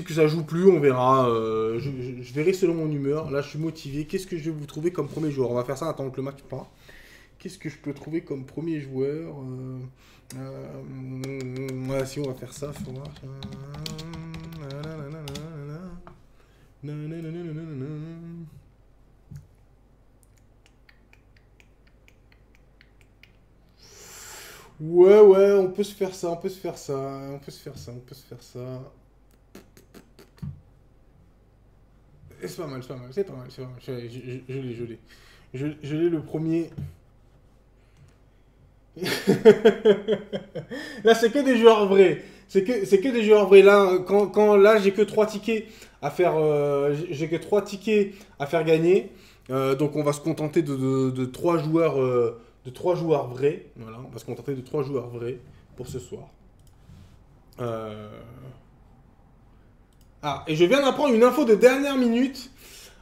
que ça joue plus, on verra. Je verrai selon mon humeur. Là, je suis motivé. Qu'est-ce que je vais vous trouver comme premier joueur? On va faire ça attendre que le match part. Qu'est-ce que je peux trouver comme premier joueur? Ouais, si on va faire ça, faut voir. Ouais, on peut se faire ça, on peut se faire ça. Et c'est pas mal. Je l'ai le premier. Là, c'est que des joueurs vrais. C'est que des joueurs vrais. Là, là, j'ai que 3 tickets à faire. J'ai que 3 tickets à faire gagner. Donc, on va se contenter de 3 joueurs, de 3 joueurs vrais. Voilà, on va se contenter de 3 joueurs vrais pour ce soir. Ah, et je viens d'apprendre une info de dernière minute.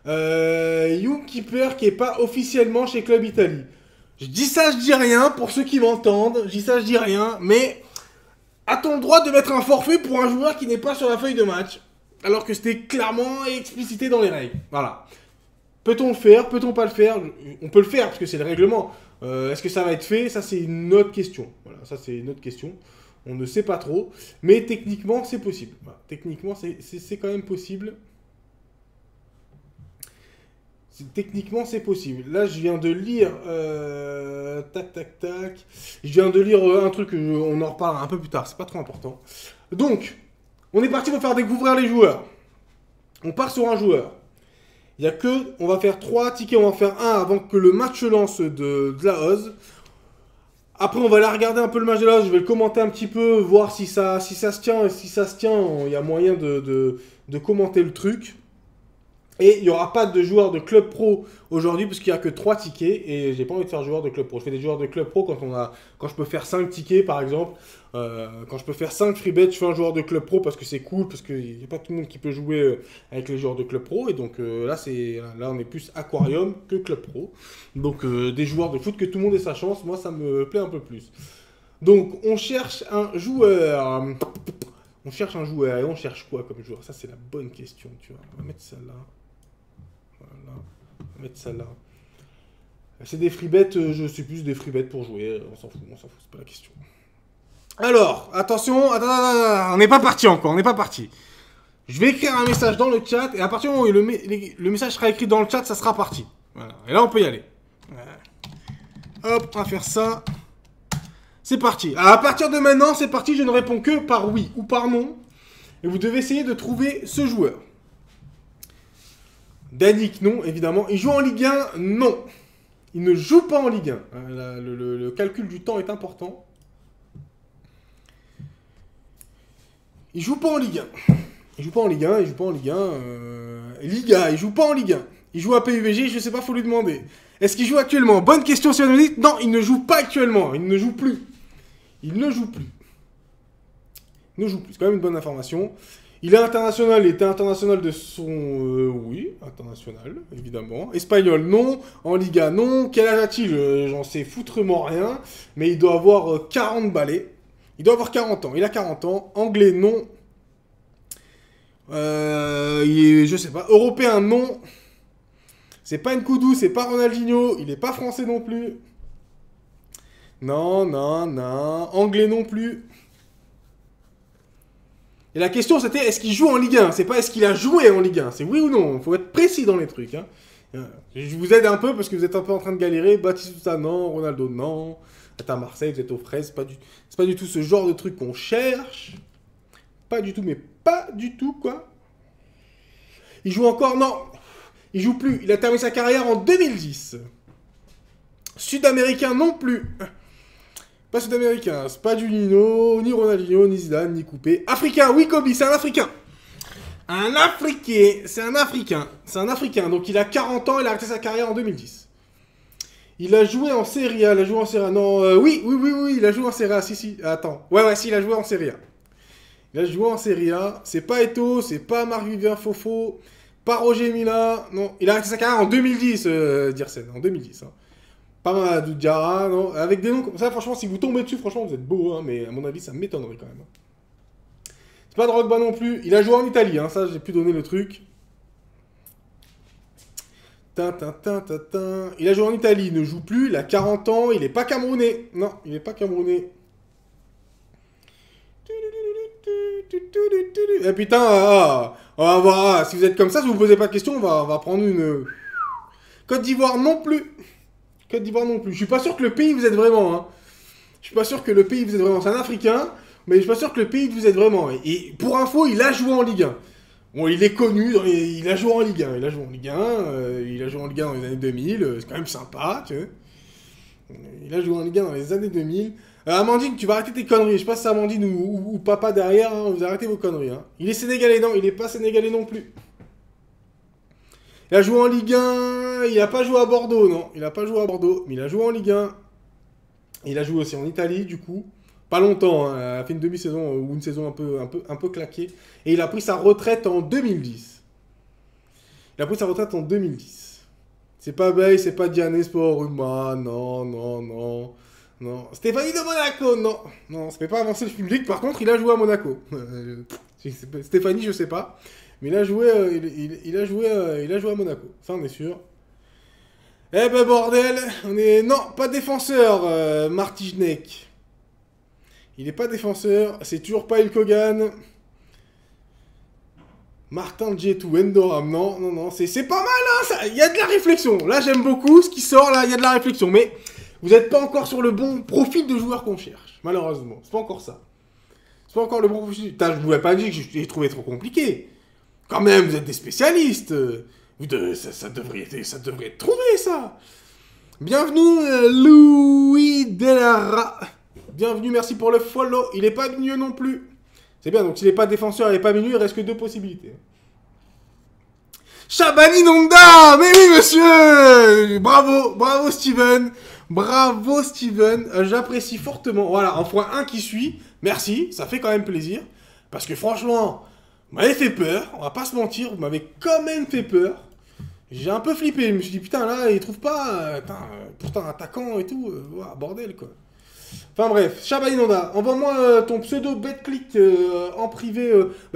Youngkeeper qui est pas officiellement chez Club Italie. Je dis ça, je dis rien, pour ceux qui m'entendent, je dis ça, je dis rien, mais a-t-on le droit de mettre un forfait pour un joueur qui n'est pas sur la feuille de match, alors que c'était clairement explicité dans les règles? Voilà. Peut-on le faire? Peut-on pas le faire? On peut le faire, parce que c'est le règlement. Est-ce que ça va être fait? Ça, c'est une autre question. Voilà, ça, c'est une autre question. On ne sait pas trop, mais techniquement, c'est possible. Voilà. Techniquement, c'est quand même possible. Techniquement, c'est possible. Là, je viens de lire... tac, tac, tac. Je viens de lire un truc, on en reparlera un peu plus tard, c'est pas trop important. Donc, on est parti pour faire découvrir les joueurs. On part sur un joueur. Il y a que... On va faire 3 tickets, on va faire un avant que le match lance de la Oz. Après, on va aller regarder un peu le match de la Oz, je vais le commenter un petit peu, voir si ça se tient. Et si ça se tient, il y a moyen de commenter le truc. Et il n'y aura pas de joueurs de club pro aujourd'hui parce qu'il n'y a que 3 tickets et j'ai pas envie de faire joueur de club pro. Je fais des joueurs de club pro quand je peux faire 5 tickets par exemple. Quand je peux faire 5 free bets, je fais un joueur de club pro parce que c'est cool, parce qu'il n'y a pas tout le monde qui peut jouer avec les joueurs de club pro. Et donc là on est plus aquarium que club pro. Donc des joueurs de foot que tout le monde ait sa chance, moi ça me plaît un peu plus. Donc on cherche un joueur. On cherche un joueur et on cherche quoi comme joueur? Ça c'est la bonne question, tu vois. On va mettre ça là. Voilà, on va mettre ça là. C'est des free bets, je suis plus des free bets pour jouer, on s'en fout, c'est pas la question. Alors, attention, on n'est pas parti encore, on n'est pas parti. Je vais écrire un message dans le chat, et à partir du moment où le message sera écrit dans le chat, ça sera parti. Voilà, et là on peut y aller. Voilà. Hop, on va faire ça. C'est parti. Alors, à partir de maintenant, c'est parti, je ne réponds que par oui ou par non. Et vous devez essayer de trouver ce joueur. Danick, non, évidemment. Il joue en Ligue 1, non. Il ne joue pas en Ligue 1. Le calcul du temps est important. Il joue pas en Ligue 1. Il joue pas en Ligue 1, il joue pas en Ligue 1. Liga, il joue pas en Ligue 1. Il joue à PUBG, je sais pas, faut lui demander. Est-ce qu'il joue actuellement? Bonne question, si vous me dites. Non, il ne joue pas actuellement. Il ne joue plus. Il ne joue plus. Il ne joue plus. C'est quand même une bonne information. Il est international, il était international de son... oui, international, évidemment. Espagnol, non. En Liga, non. Quel âge a-t-il? J'en sais foutrement rien. Mais il doit avoir 40 balais. Il doit avoir 40 ans. Il a 40 ans. Anglais, non. Je sais pas. Européen, non. C'est pas Nkoudou, c'est pas Ronaldinho. Il est pas français non plus. Non, non, non. Anglais non plus. Et la question c'était est-ce qu'il joue en Ligue 1? C'est pas est-ce qu'il a joué en Ligue 1? C'est oui ou non? Faut être précis dans les trucs. Hein. Je vous aide un peu parce que vous êtes un peu en train de galérer. Baptiste non, Ronaldo non. Vous êtes à Marseille, vous êtes aux fraises. C'est pas du tout ce genre de truc qu'on cherche. Pas du tout, mais pas du tout quoi. Il joue encore? Non. Il joue plus. Il a terminé sa carrière en 2010. Sud-américain non plus. Pas sud-américain, c'est pas Juninho, ni Ronaldinho, ni Zidane, ni Coupé. Africain, oui Kobe, c'est un Africain. Un Africain, c'est un Africain. C'est un Africain, donc il a 40 ans, il a arrêté sa carrière en 2010. Il a joué en Serie A, il a joué en Serie A. Non, oui, il a joué en Serie A, si. Attends, ouais, si, il a joué en Serie A. Il a joué en Serie A. C'est pas Eto'o, c'est pas Marc-Vivien Fofo, pas Roger Mila. Non, il a arrêté sa carrière en 2010, Dirsen, en 2010. Hein. Pas Mamadou Diarra, non. Avec des noms comme ça, franchement, si vous tombez dessus, franchement, vous êtes beau, hein, mais à mon avis, ça m'étonnerait quand même. C'est pas Drogba non plus. Il a joué en Italie, hein, ça, j'ai pu donner le truc. Il a joué en Italie, il ne joue plus, il a 40 ans, il est pas camerounais. Non, il est pas camerounais. Eh putain, on va voir, si vous êtes comme ça, si vous posez pas de questions, on va prendre une... Côte d'Ivoire non plus. Côte d'Ivoire non plus. Je suis pas sûr que le pays vous êtes vraiment. Hein. Je suis pas sûr que le pays vous êtes vraiment. C'est un Africain, mais je suis pas sûr que le pays vous êtes vraiment. Et pour info, il a joué en Ligue 1. Bon, il est connu, il a joué en Ligue 1. Il a joué en Ligue 1, il a joué en Ligue 1 dans les années 2000. C'est quand même sympa, tu vois. Il a joué en Ligue 1 dans les années 2000. Amandine, tu vas arrêter tes conneries. Je sais pas si c'est Amandine ou papa derrière. Hein. Vous arrêtez vos conneries. Hein. Il est sénégalais, non, il est pas sénégalais non plus. Il a joué en Ligue 1, il n'a pas joué à Bordeaux, non. Il n'a pas joué à Bordeaux, mais il a joué en Ligue 1. Il a joué aussi en Italie, du coup. Pas longtemps, hein. Il a fait une demi-saison ou une saison un peu claquée. Et il a pris sa retraite en 2010. Il a pris sa retraite en 2010. C'est pas Bay, c'est pas Diane Sporuma, non. Stéphanie de Monaco, non. Non, ça fait pas avancer le public. Par contre, il a joué à Monaco. Stéphanie, je sais pas. Mais il a joué à Monaco, ça on est sûr. Eh ben bordel, Non, pas défenseur, Martijnek. Il est pas défenseur, c'est toujours pas Ilkogan. Martin Djetou, Endoram, non, non, non, c'est pas mal, hein, il y a de la réflexion. Là, j'aime beaucoup ce qui sort, là, il y a de la réflexion. Mais vous n'êtes pas encore sur le bon profil de joueur qu'on cherche, malheureusement. C'est pas encore ça. C'est pas encore le bon profil. Putain, je vous l'ai pas dit que j'ai trouvé trop compliqué. Quand même, vous êtes des spécialistes. Ça devrait être trouvé, ça. Bienvenue, Louis Delara. Bienvenue, merci pour le follow. Il est pas mieux non plus. C'est bien, donc s'il n'est pas défenseur, il n'est pas milieu, il reste que 2 possibilités. Shabani Nonda. Mais oui, monsieur. Bravo, bravo Steven. Bravo Steven, j'apprécie fortement. Voilà, un point 1 qui suit. Merci, ça fait quand même plaisir. Parce que franchement, vous m'avez fait peur. On va pas se mentir, vous m'avez quand même fait peur. J'ai un peu flippé. Je me suis dit, putain, là, il trouve pas. Pourtant, attaquant et tout. Bordel, quoi. Enfin bref, Shabani Nonda, envoie-moi ton pseudo BetClick en privé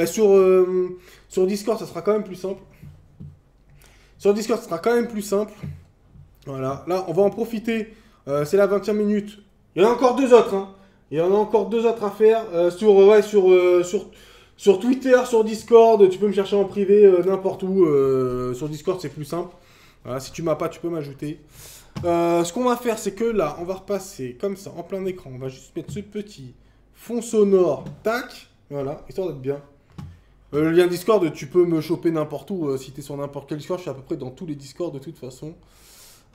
sur Discord, ça sera quand même plus simple. Sur Discord, ça sera quand même plus simple. Voilà, là, on va en profiter. C'est la 20e minute. Il y en a encore 2 autres. Hein. Il y en a encore 2 autres à faire. Sur Twitter, sur Discord, tu peux me chercher en privé n'importe où. Sur Discord, c'est plus simple. Voilà, si tu m'as pas, tu peux m'ajouter. Ce qu'on va faire, c'est que là, on va repasser comme ça, en plein écran. On va juste mettre ce petit fond sonore. Tac. Voilà, histoire d'être bien. Le lien Discord, tu peux me choper n'importe où. Si tu es sur n'importe quel Discord, je suis à peu près dans tous les Discords de toute façon.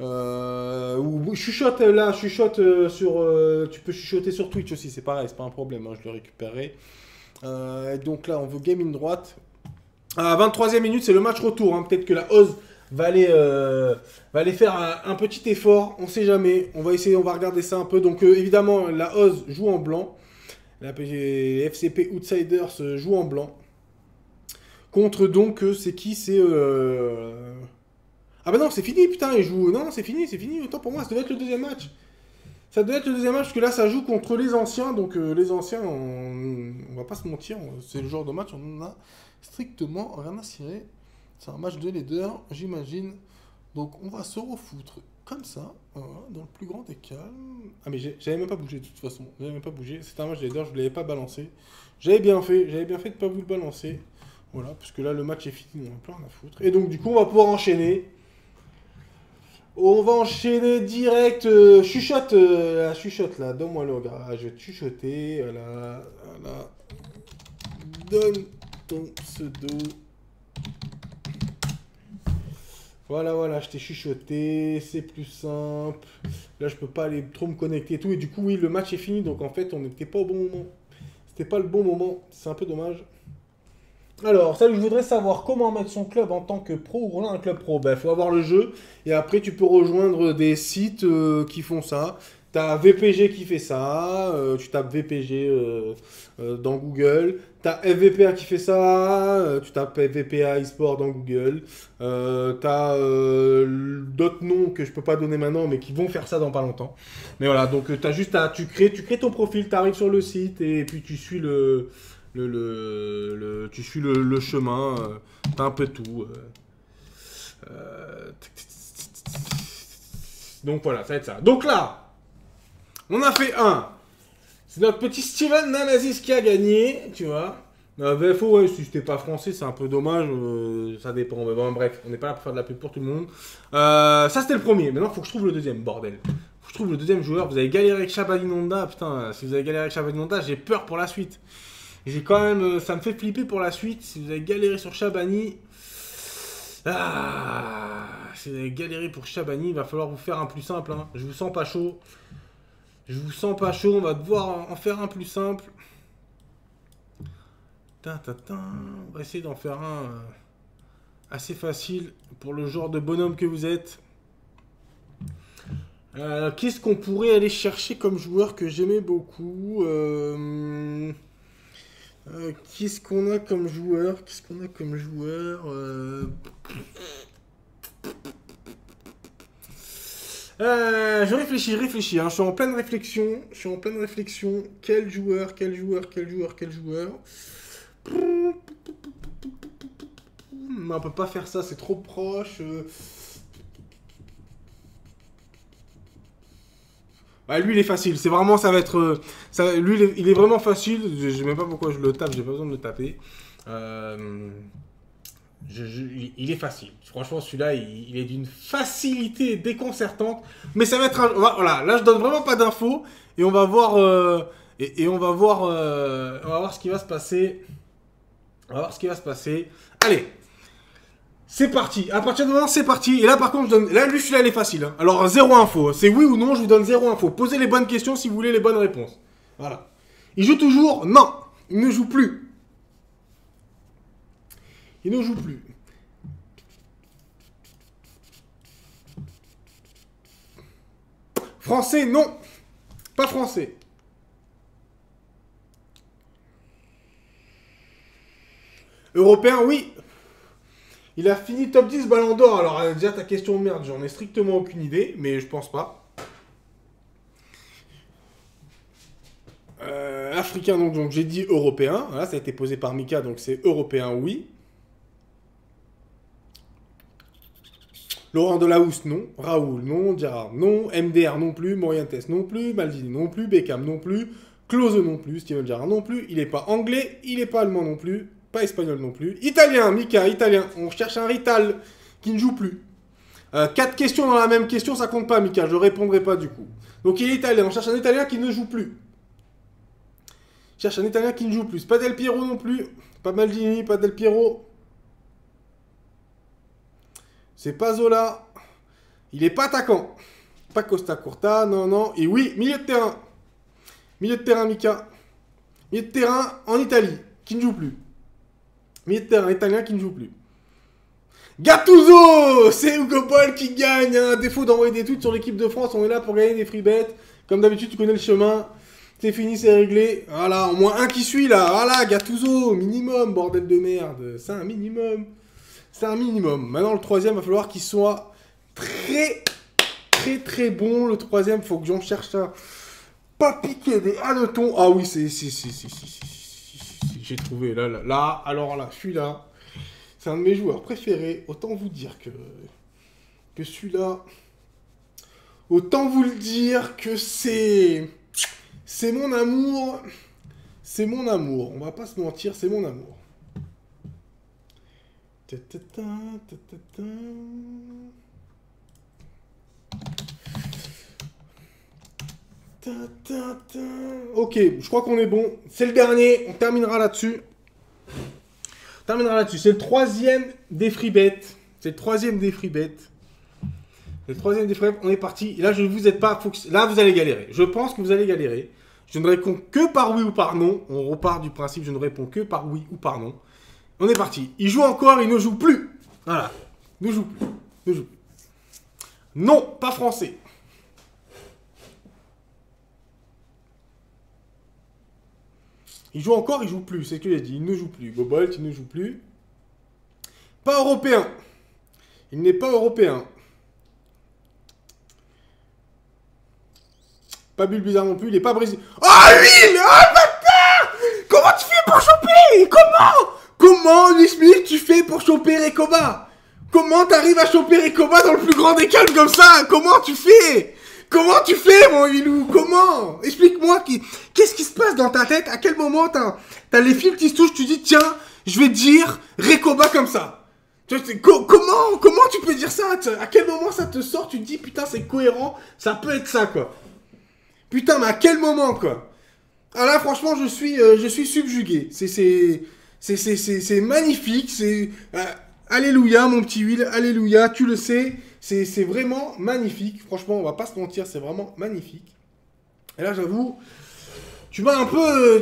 Ou chuchote là, chuchote tu peux chuchoter sur Twitch aussi, c'est pareil, c'est pas un problème, hein, je le récupérerai. Donc là, on veut game in droite. À 23e minute, c'est le match retour. Hein. Peut-être que la Oz va aller faire un petit effort, on sait jamais. On va essayer, on va regarder ça un peu. Donc évidemment, la Oz joue en blanc. La FCP Outsiders joue en blanc. Contre donc, c'est qui? C'est... Ah bah non, c'est fini, putain, ils jouent... Non, c'est fini. Autant pour moi, ça devait être le deuxième match. Ça devait être le deuxième match, parce que là, ça joue contre les anciens. Donc les anciens, on va pas se mentir, c'est le genre de match, on en a strictement rien à cirer. C'est un match de leader, j'imagine. Donc on va se refoutre comme ça, voilà, dans le plus grand des calmes. Ah mais j'avais même pas bougé de toute façon. J'avais même pas bougé. C'était un match de leader, je ne l'avais pas balancé. J'avais bien fait de ne pas vous le balancer. Voilà, parce que là le match est fini, on a plein à foutre. Et donc du coup on va pouvoir enchaîner. On va enchaîner direct. Chuchote, la chuchote là, donne-moi le regard. Je vais te chuchoter. Voilà. Donne ton pseudo. Voilà, je t'ai chuchoté, c'est plus simple. Là, je peux pas aller trop me connecter et tout. Et du coup, oui, le match est fini. Donc, en fait, on n'était pas au bon moment. C'était pas le bon moment. C'est un peu dommage. Alors, ça, je voudrais savoir comment mettre son club en tant que pro ou rejoindre un club pro. Ben, faut avoir le jeu. Et après, tu peux rejoindre des sites qui font ça. T'as VPG qui fait ça. Tu tapes VPG dans Google. T'as FVPA qui fait ça. Tu tapes FVPA eSport dans Google. T'as d'autres noms que je peux pas donner maintenant, mais qui vont faire ça dans pas longtemps. Mais voilà, donc t'as juste à... Tu crées ton profil, t'arrives sur le site et puis tu suis le chemin. T'as un peu tout. Donc voilà, ça va être ça. Donc là, on a fait un. C'est notre petit Steven Namazis qui a gagné, tu vois. VFO, ouais, si c'était pas français, c'est un peu dommage. Ça dépend. Mais bon, bref, on n'est pas là pour faire de la pub pour tout le monde. Ça, c'était le premier. Maintenant, il faut que je trouve le deuxième, bordel. Faut que je trouve le deuxième joueur. Vous avez galéré avec Shabani Nonda. Putain, si vous avez galéré avec Shabani Nonda, j'ai peur pour la suite. J'ai quand même... ça me fait flipper pour la suite. Si vous avez galéré sur Shabani... si vous avez galéré pour Shabani, il va falloir vous faire un plus simple. Hein. Je vous sens pas chaud. On va devoir en faire un plus simple. On va essayer d'en faire un assez facile pour le genre de bonhomme que vous êtes. Qu'est-ce qu'on pourrait aller chercher comme joueur que j'aimais beaucoup Qu'est-ce qu'on a comme joueur Je réfléchis, hein. Je suis en pleine réflexion. Quel joueur on peut pas faire ça, c'est trop proche. Bah, lui, il est facile. C'est vraiment, ça va être... lui, il est vraiment facile. Je sais même pas pourquoi je le tape. J'ai pas besoin de le taper. il est facile. Franchement, celui-là, il est d'une facilité déconcertante. Mais ça va être un... Voilà, là, je donne vraiment pas d'infos. Et on va voir... on va voir ce qui va se passer. On va voir ce qui va se passer. Allez. C'est parti. À partir de maintenant, c'est parti. Et là, par contre, je donne... Là, lui, celui-là, il est facile. Hein. Alors, zéro info. C'est oui ou non, je vous donne zéro info. Posez les bonnes questions si vous voulez les bonnes réponses. Voilà. Il joue toujours? Non. Il ne joue plus. Il ne joue plus. Français, non. Pas français. Européen, oui. Il a fini top 10 Ballon d'Or. Alors, déjà, ta question de merde, j'en ai strictement aucune idée, mais je pense pas. Africain, donc j'ai dit européen. Voilà, ça a été posé par Mika, donc c'est européen, oui. Laurent Delahousse, non. Raoul, non. Gerrard, non. MDR, non plus. Morientes, non plus. Maldini, non plus. Beckham, non plus. Klose, non plus. Steven Gerrard, non plus. Il n'est pas anglais. Il n'est pas allemand, non plus. Pas espagnol, non plus. Italien, Mika, italien. On cherche un Rital qui ne joue plus. 4 questions dans la même question, ça compte pas, Mika. Je répondrai pas, du coup. Donc, il est italien. On cherche un italien qui ne joue plus. Cherche un italien qui ne joue plus. Pas Del Piero, non plus. Pas Maldini, pas Del Piero. C'est pas Zola. Il est pas attaquant. Pas Costa Curta, non, non. Et oui, milieu de terrain. Milieu de terrain, Mika. Milieu de terrain en Italie, qui ne joue plus. Milieu de terrain italien qui ne joue plus. Gattuso! C'est Hugo Boll qui gagne. Hein. Défaut d'envoyer des tweets sur l'équipe de France, on est là pour gagner des free bets. Comme d'habitude, tu connais le chemin. C'est fini, c'est réglé. Voilà, au moins un qui suit là. Voilà, Gattuso, minimum, bordel de merde. C'est un minimum. C'est un minimum. Maintenant, le troisième, il va falloir qu'il soit très, très, très bon. Le troisième, il faut que j'en cherche un. Pas piqué des hannetons. Ah oui, c'est... J'ai trouvé. Là, alors là, celui-là, c'est un de mes joueurs préférés. Autant vous dire que celui-là... Autant vous le dire que c'est... C'est mon amour. C'est mon amour. On va pas se mentir, c'est mon amour. Ok, je crois qu'on est bon. C'est le dernier, on terminera là-dessus. C'est le troisième des free bets. C'est le troisième des free bets. On est parti. Et là, je ne vous aide pas. Là, vous allez galérer. Je pense que vous allez galérer. Je ne réponds que par oui ou par non. On repart du principe, je ne réponds que par oui ou par non. On est parti. Il joue encore, il ne joue plus. Voilà. Ne joue plus. Non, pas français. Il joue encore, il joue plus. C'est ce que j'ai dit. Il ne joue plus. Bobolt, il ne joue plus. Pas européen. Il n'est pas européen. Pas Bulbizarre non plus. Il n'est pas brésilien. Oh, lui! Oh, bâtard! Comment tu fais pour choper? Comment, Nismith, tu fais pour choper Recoba? Comment t'arrives à choper Recoba dans le plus grand des calmes comme ça? Comment tu fais, mon Ilou? Comment? Explique-moi, qu'est-ce qui se passe dans ta tête? À quel moment t'as les fils qui se touchent, tu dis, tiens, je vais dire Recoba comme ça. Comment tu peux dire ça? À quel moment ça te sort? Tu te dis, putain, c'est cohérent, ça peut être ça, quoi. Putain, mais à quel moment, quoi? Ah là, franchement, je suis subjugué. C'est magnifique. C'est alléluia, mon petit Will. Alléluia, tu le sais. C'est vraiment magnifique. Franchement, on va pas se mentir, c'est vraiment magnifique. Et là, j'avoue, tu m'as un peu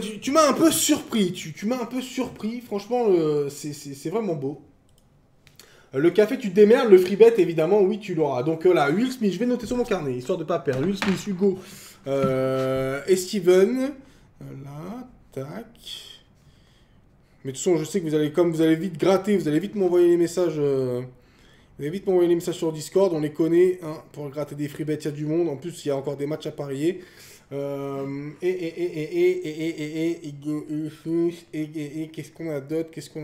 surpris. Tu m'as un peu surpris. Franchement, c'est vraiment beau. Le café, tu te démerdes. Le free bet, évidemment, oui, tu l'auras. Donc là, Will Smith, je vais noter sur mon carnet, histoire de pas perdre. Will Smith, Hugo et Steven. Là, tac. Mais de toute façon, je sais que vous allez vite gratter, vous allez vite m'envoyer les messages. Vous allez vite m'envoyer les messages sur Discord, on les connaît, hein, pour gratter des free bets, il y a du monde. En plus, il y a encore des matchs à parier. Qu'est-ce qu'on a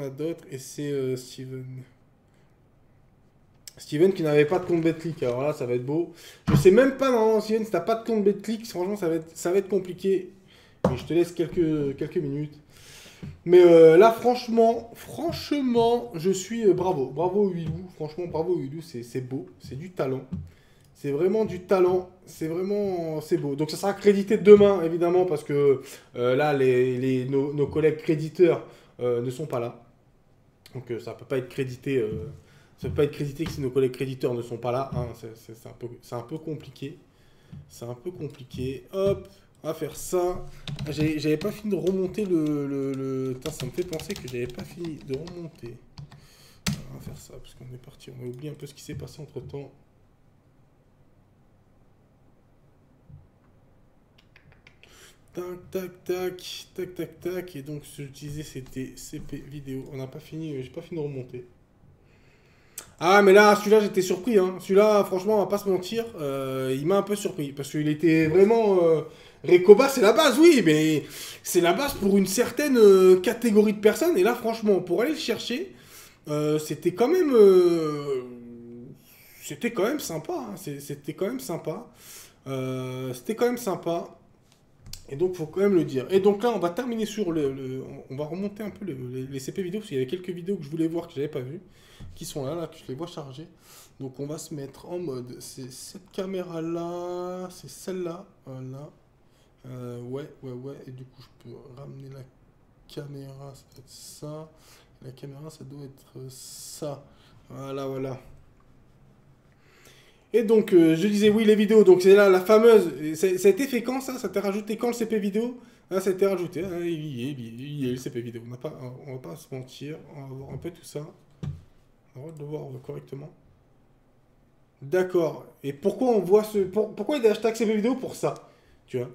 d'autre? Et c'est Steven. Steven qui n'avait pas de compte BetClick, alors là, ça va être beau. Je sais même pas, normalement, Steven, si t'as pas de compte BetClick, franchement, ça va être compliqué. Mais je te laisse quelques minutes. Mais là, franchement, je suis bravo. Bravo Huilou. Franchement, bravo Huilou. C'est beau. C'est du talent. C'est vraiment du talent. C'est beau. Donc ça sera crédité demain, évidemment, parce que là, nos collègues créditeurs ne sont pas là. Donc ça peut pas être crédité. Ça peut pas être crédité que si nos collègues créditeurs ne sont pas là. Hein. C'est un peu compliqué. C'est un peu compliqué. Hop. On va faire ça. J'avais pas fini de remonter le... Putain, ça me fait penser que j'avais pas fini de remonter. On va faire ça, parce qu'on est parti. On a oublié un peu ce qui s'est passé entre temps. Tac, tac, tac, tac, tac, tac. Et donc, ce que je disais, c'était CP vidéo. On n'a pas fini, j'ai pas fini de remonter. Ah, mais là, celui-là, j'étais surpris. Hein. Celui-là, franchement, on va pas se mentir, il m'a un peu surpris. Parce qu'il était vraiment... Recoba, c'est la base, oui, mais c'est la base pour une certaine catégorie de personnes. Et là, franchement, pour aller le chercher, c'était quand même sympa. Hein. C'était quand même sympa. C'était quand même sympa. Et donc, faut quand même le dire. Et donc là, on va terminer sur on va remonter un peu les CP vidéos, parce qu'il y avait quelques vidéos que je voulais voir que j'avais pas vues, qui sont là, que je les vois charger. Donc, on va se mettre en mode, c'est cette caméra-là, c'est celle-là, voilà. Ouais. Et du coup, je peux ramener la caméra, ça doit être ça. La caméra, ça doit être ça. Voilà. Et donc, je disais, oui, les vidéos. Donc, c'est là la fameuse... Ça a été fait quand, ça? Ça t'est rajouté quand, le CP vidéo? Ah, ça a été rajouté. Ah, il y est, le CP vidéo. On va pas se mentir. On va voir un peu tout ça. On va le voir correctement. D'accord. Et pourquoi on voit ce... Pourquoi il y a des hashtags CP vidéo pour ça? Tu vois?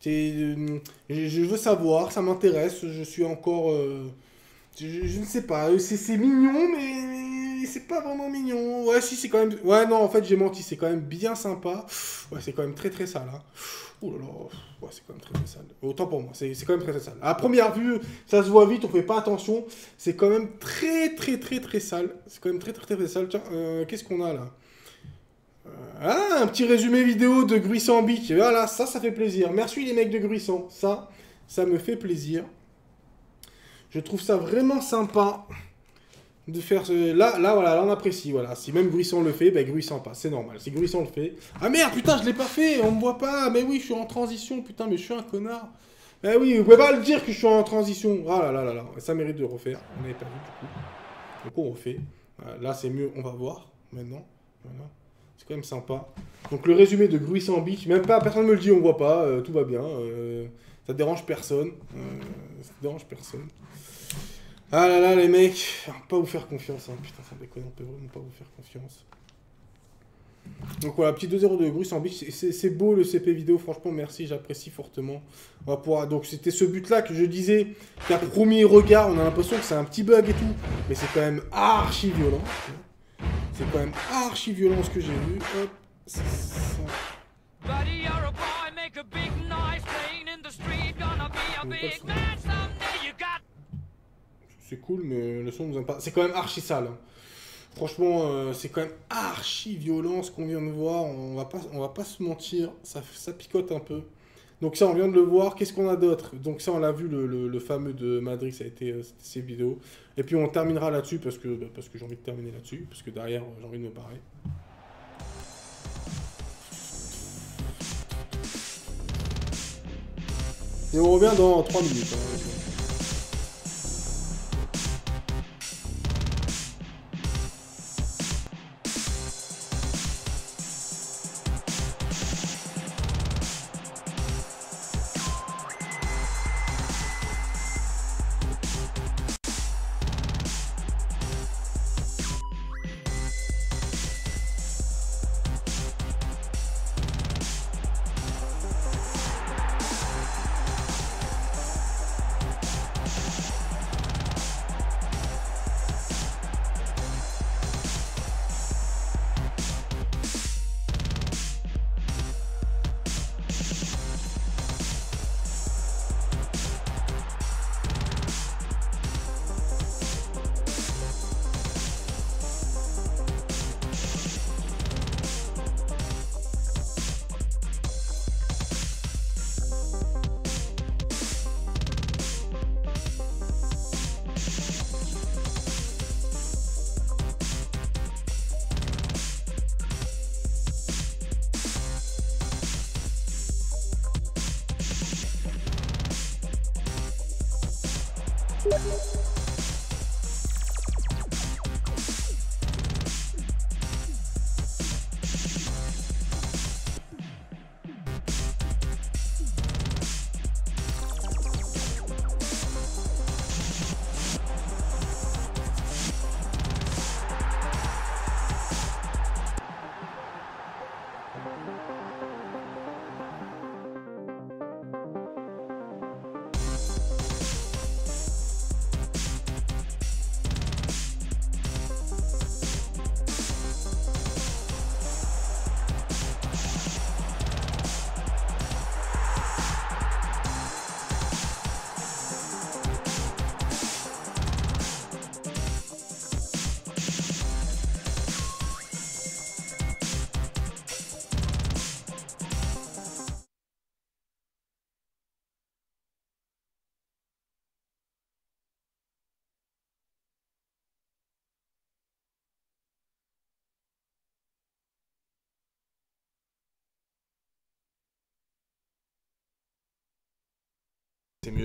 Je veux savoir, ça m'intéresse, je suis encore... je ne sais pas, c'est mignon, mais c'est pas vraiment mignon. Ouais, si, c'est quand même... Ouais, non, en fait, j'ai menti, c'est quand même bien sympa. Ouais, c'est quand même très très sale. Hein. Ouh là là, ouais, c'est quand même très très sale. Autant pour moi, c'est quand même très très sale. À première vue, ça se voit vite, on fait pas attention. C'est quand même très très très très sale. C'est quand même très très très, très sale. Tiens, qu'est-ce qu'on a là? Ah, un petit résumé vidéo de Gruissant Beach. Voilà, ça fait plaisir. Merci les mecs de Gruissant. Ça me fait plaisir. Je trouve ça vraiment sympa de faire ce... Là, voilà, là, on apprécie. Voilà. Si même Gruissant le fait, ben Gruissant passe. C'est normal. Si Gruissant le fait... Ah merde, putain, je l'ai pas fait. On me voit pas. Mais oui, je suis en transition. Putain, mais je suis un connard. Ben oui, vous pouvez pas le dire que je suis en transition. Ah là. Ça mérite de refaire. On n'avait pas vu du coup. Donc on refait. Voilà, là, c'est mieux. On va voir maintenant. Voilà. C'est quand même sympa. Donc le résumé de Gruissant Beach, même pas, personne ne me le dit, on voit pas, tout va bien. Ça dérange personne. Ah là là les mecs, on peut pas vous faire confiance. Hein. Putain, ça déconne, on peut vraiment pas vous faire confiance. Donc voilà, petit 2-0 de Gruissant Beach. C'est beau le CP vidéo, franchement merci, j'apprécie fortement. On va pouvoir... Donc c'était ce but-là que je disais, qu'à premier regard, on a l'impression que c'est un petit bug et tout. Mais c'est quand même archi violent. C'est quand même archi violent ce que j'ai vu. Hop, c'est ça. C'est cool, mais le son nous aime pas. C'est quand même archi sale. Hein. Franchement, c'est quand même archi violent ce qu'on vient de voir. On va pas se mentir. Ça picote un peu. Donc ça, on vient de le voir. Qu'est-ce qu'on a d'autre? Donc ça, on l'a vu, le fameux de Madrid, ça a été ces vidéos. Et puis on terminera là-dessus parce que j'ai envie de terminer là-dessus. Parce que derrière, j'ai envie de me barrer. Et on revient dans 3 minutes. Hein.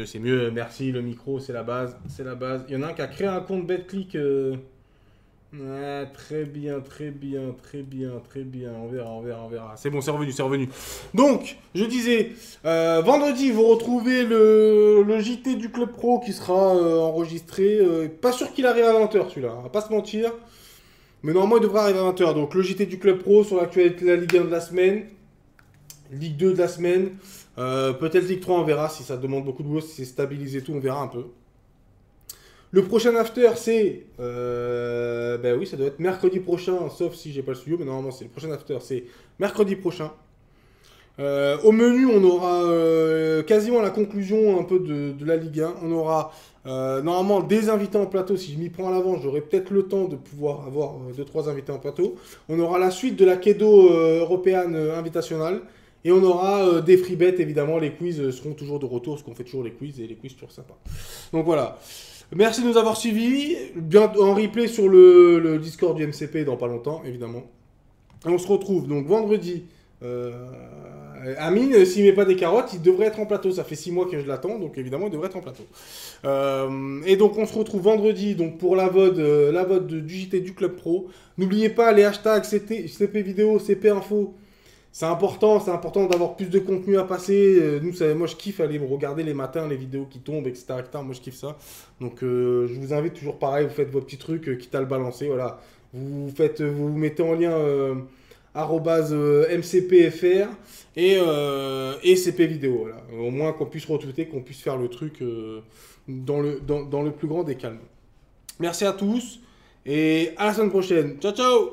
C'est mieux, merci, le micro, c'est la base, c'est la base. Il y en a un qui a créé un compte BetClick. Ouais, très bien, très bien, très bien, très bien. On verra, on verra, on verra. C'est bon, c'est revenu, c'est revenu. Donc, je disais, vendredi, vous retrouvez le JT du Club Pro qui sera enregistré. Pas sûr qu'il arrive à 20h celui-là, on va pas se mentir. Mais normalement, il devrait arriver à 20h. Donc, le JT du Club Pro sur l'actualité de la Ligue 1 de la semaine, Ligue 2 de la semaine. Peut-être Ligue 3, on verra si ça demande beaucoup de boulot, si c'est stabilisé tout, on verra un peu. Le prochain after, c'est... ben oui, ça doit être mercredi prochain, sauf si j'ai pas le studio, mais normalement, c'est le prochain after, c'est mercredi prochain. Au menu, on aura quasiment la conclusion un peu de la Ligue 1. On aura normalement des invités en plateau. Si je m'y prends à l'avance, j'aurai peut-être le temps de pouvoir avoir 2-3 invités en plateau. On aura la suite de la Kedo European Invitational. Et on aura des free bets, évidemment. Les quiz seront toujours de retour, parce qu'on fait toujours les quiz, et les quiz sont toujours sympas. Donc voilà. Merci de nous avoir suivis. Bien en replay sur le Discord du MCP dans pas longtemps, évidemment. Et on se retrouve donc vendredi. Amine, s'il met pas des carottes, il devrait être en plateau. Ça fait 6 mois que je l'attends, donc évidemment, il devrait être en plateau. Et donc, on se retrouve vendredi donc pour la VOD du JT du Club Pro. N'oubliez pas les hashtags CP vidéo, CP info. C'est important d'avoir plus de contenu à passer. Nous, moi, je kiffe aller me regarder les matins, les vidéos qui tombent, etc. Moi, je kiffe ça. Donc, je vous invite toujours pareil, vous faites vos petits trucs, quitte à le balancer. Voilà. Vous mettez en lien @mcpfr et CP vidéo. Voilà. Au moins qu'on puisse retweeter, qu'on puisse faire le truc dans le plus grand des calmes. Merci à tous et à la semaine prochaine. Ciao, ciao!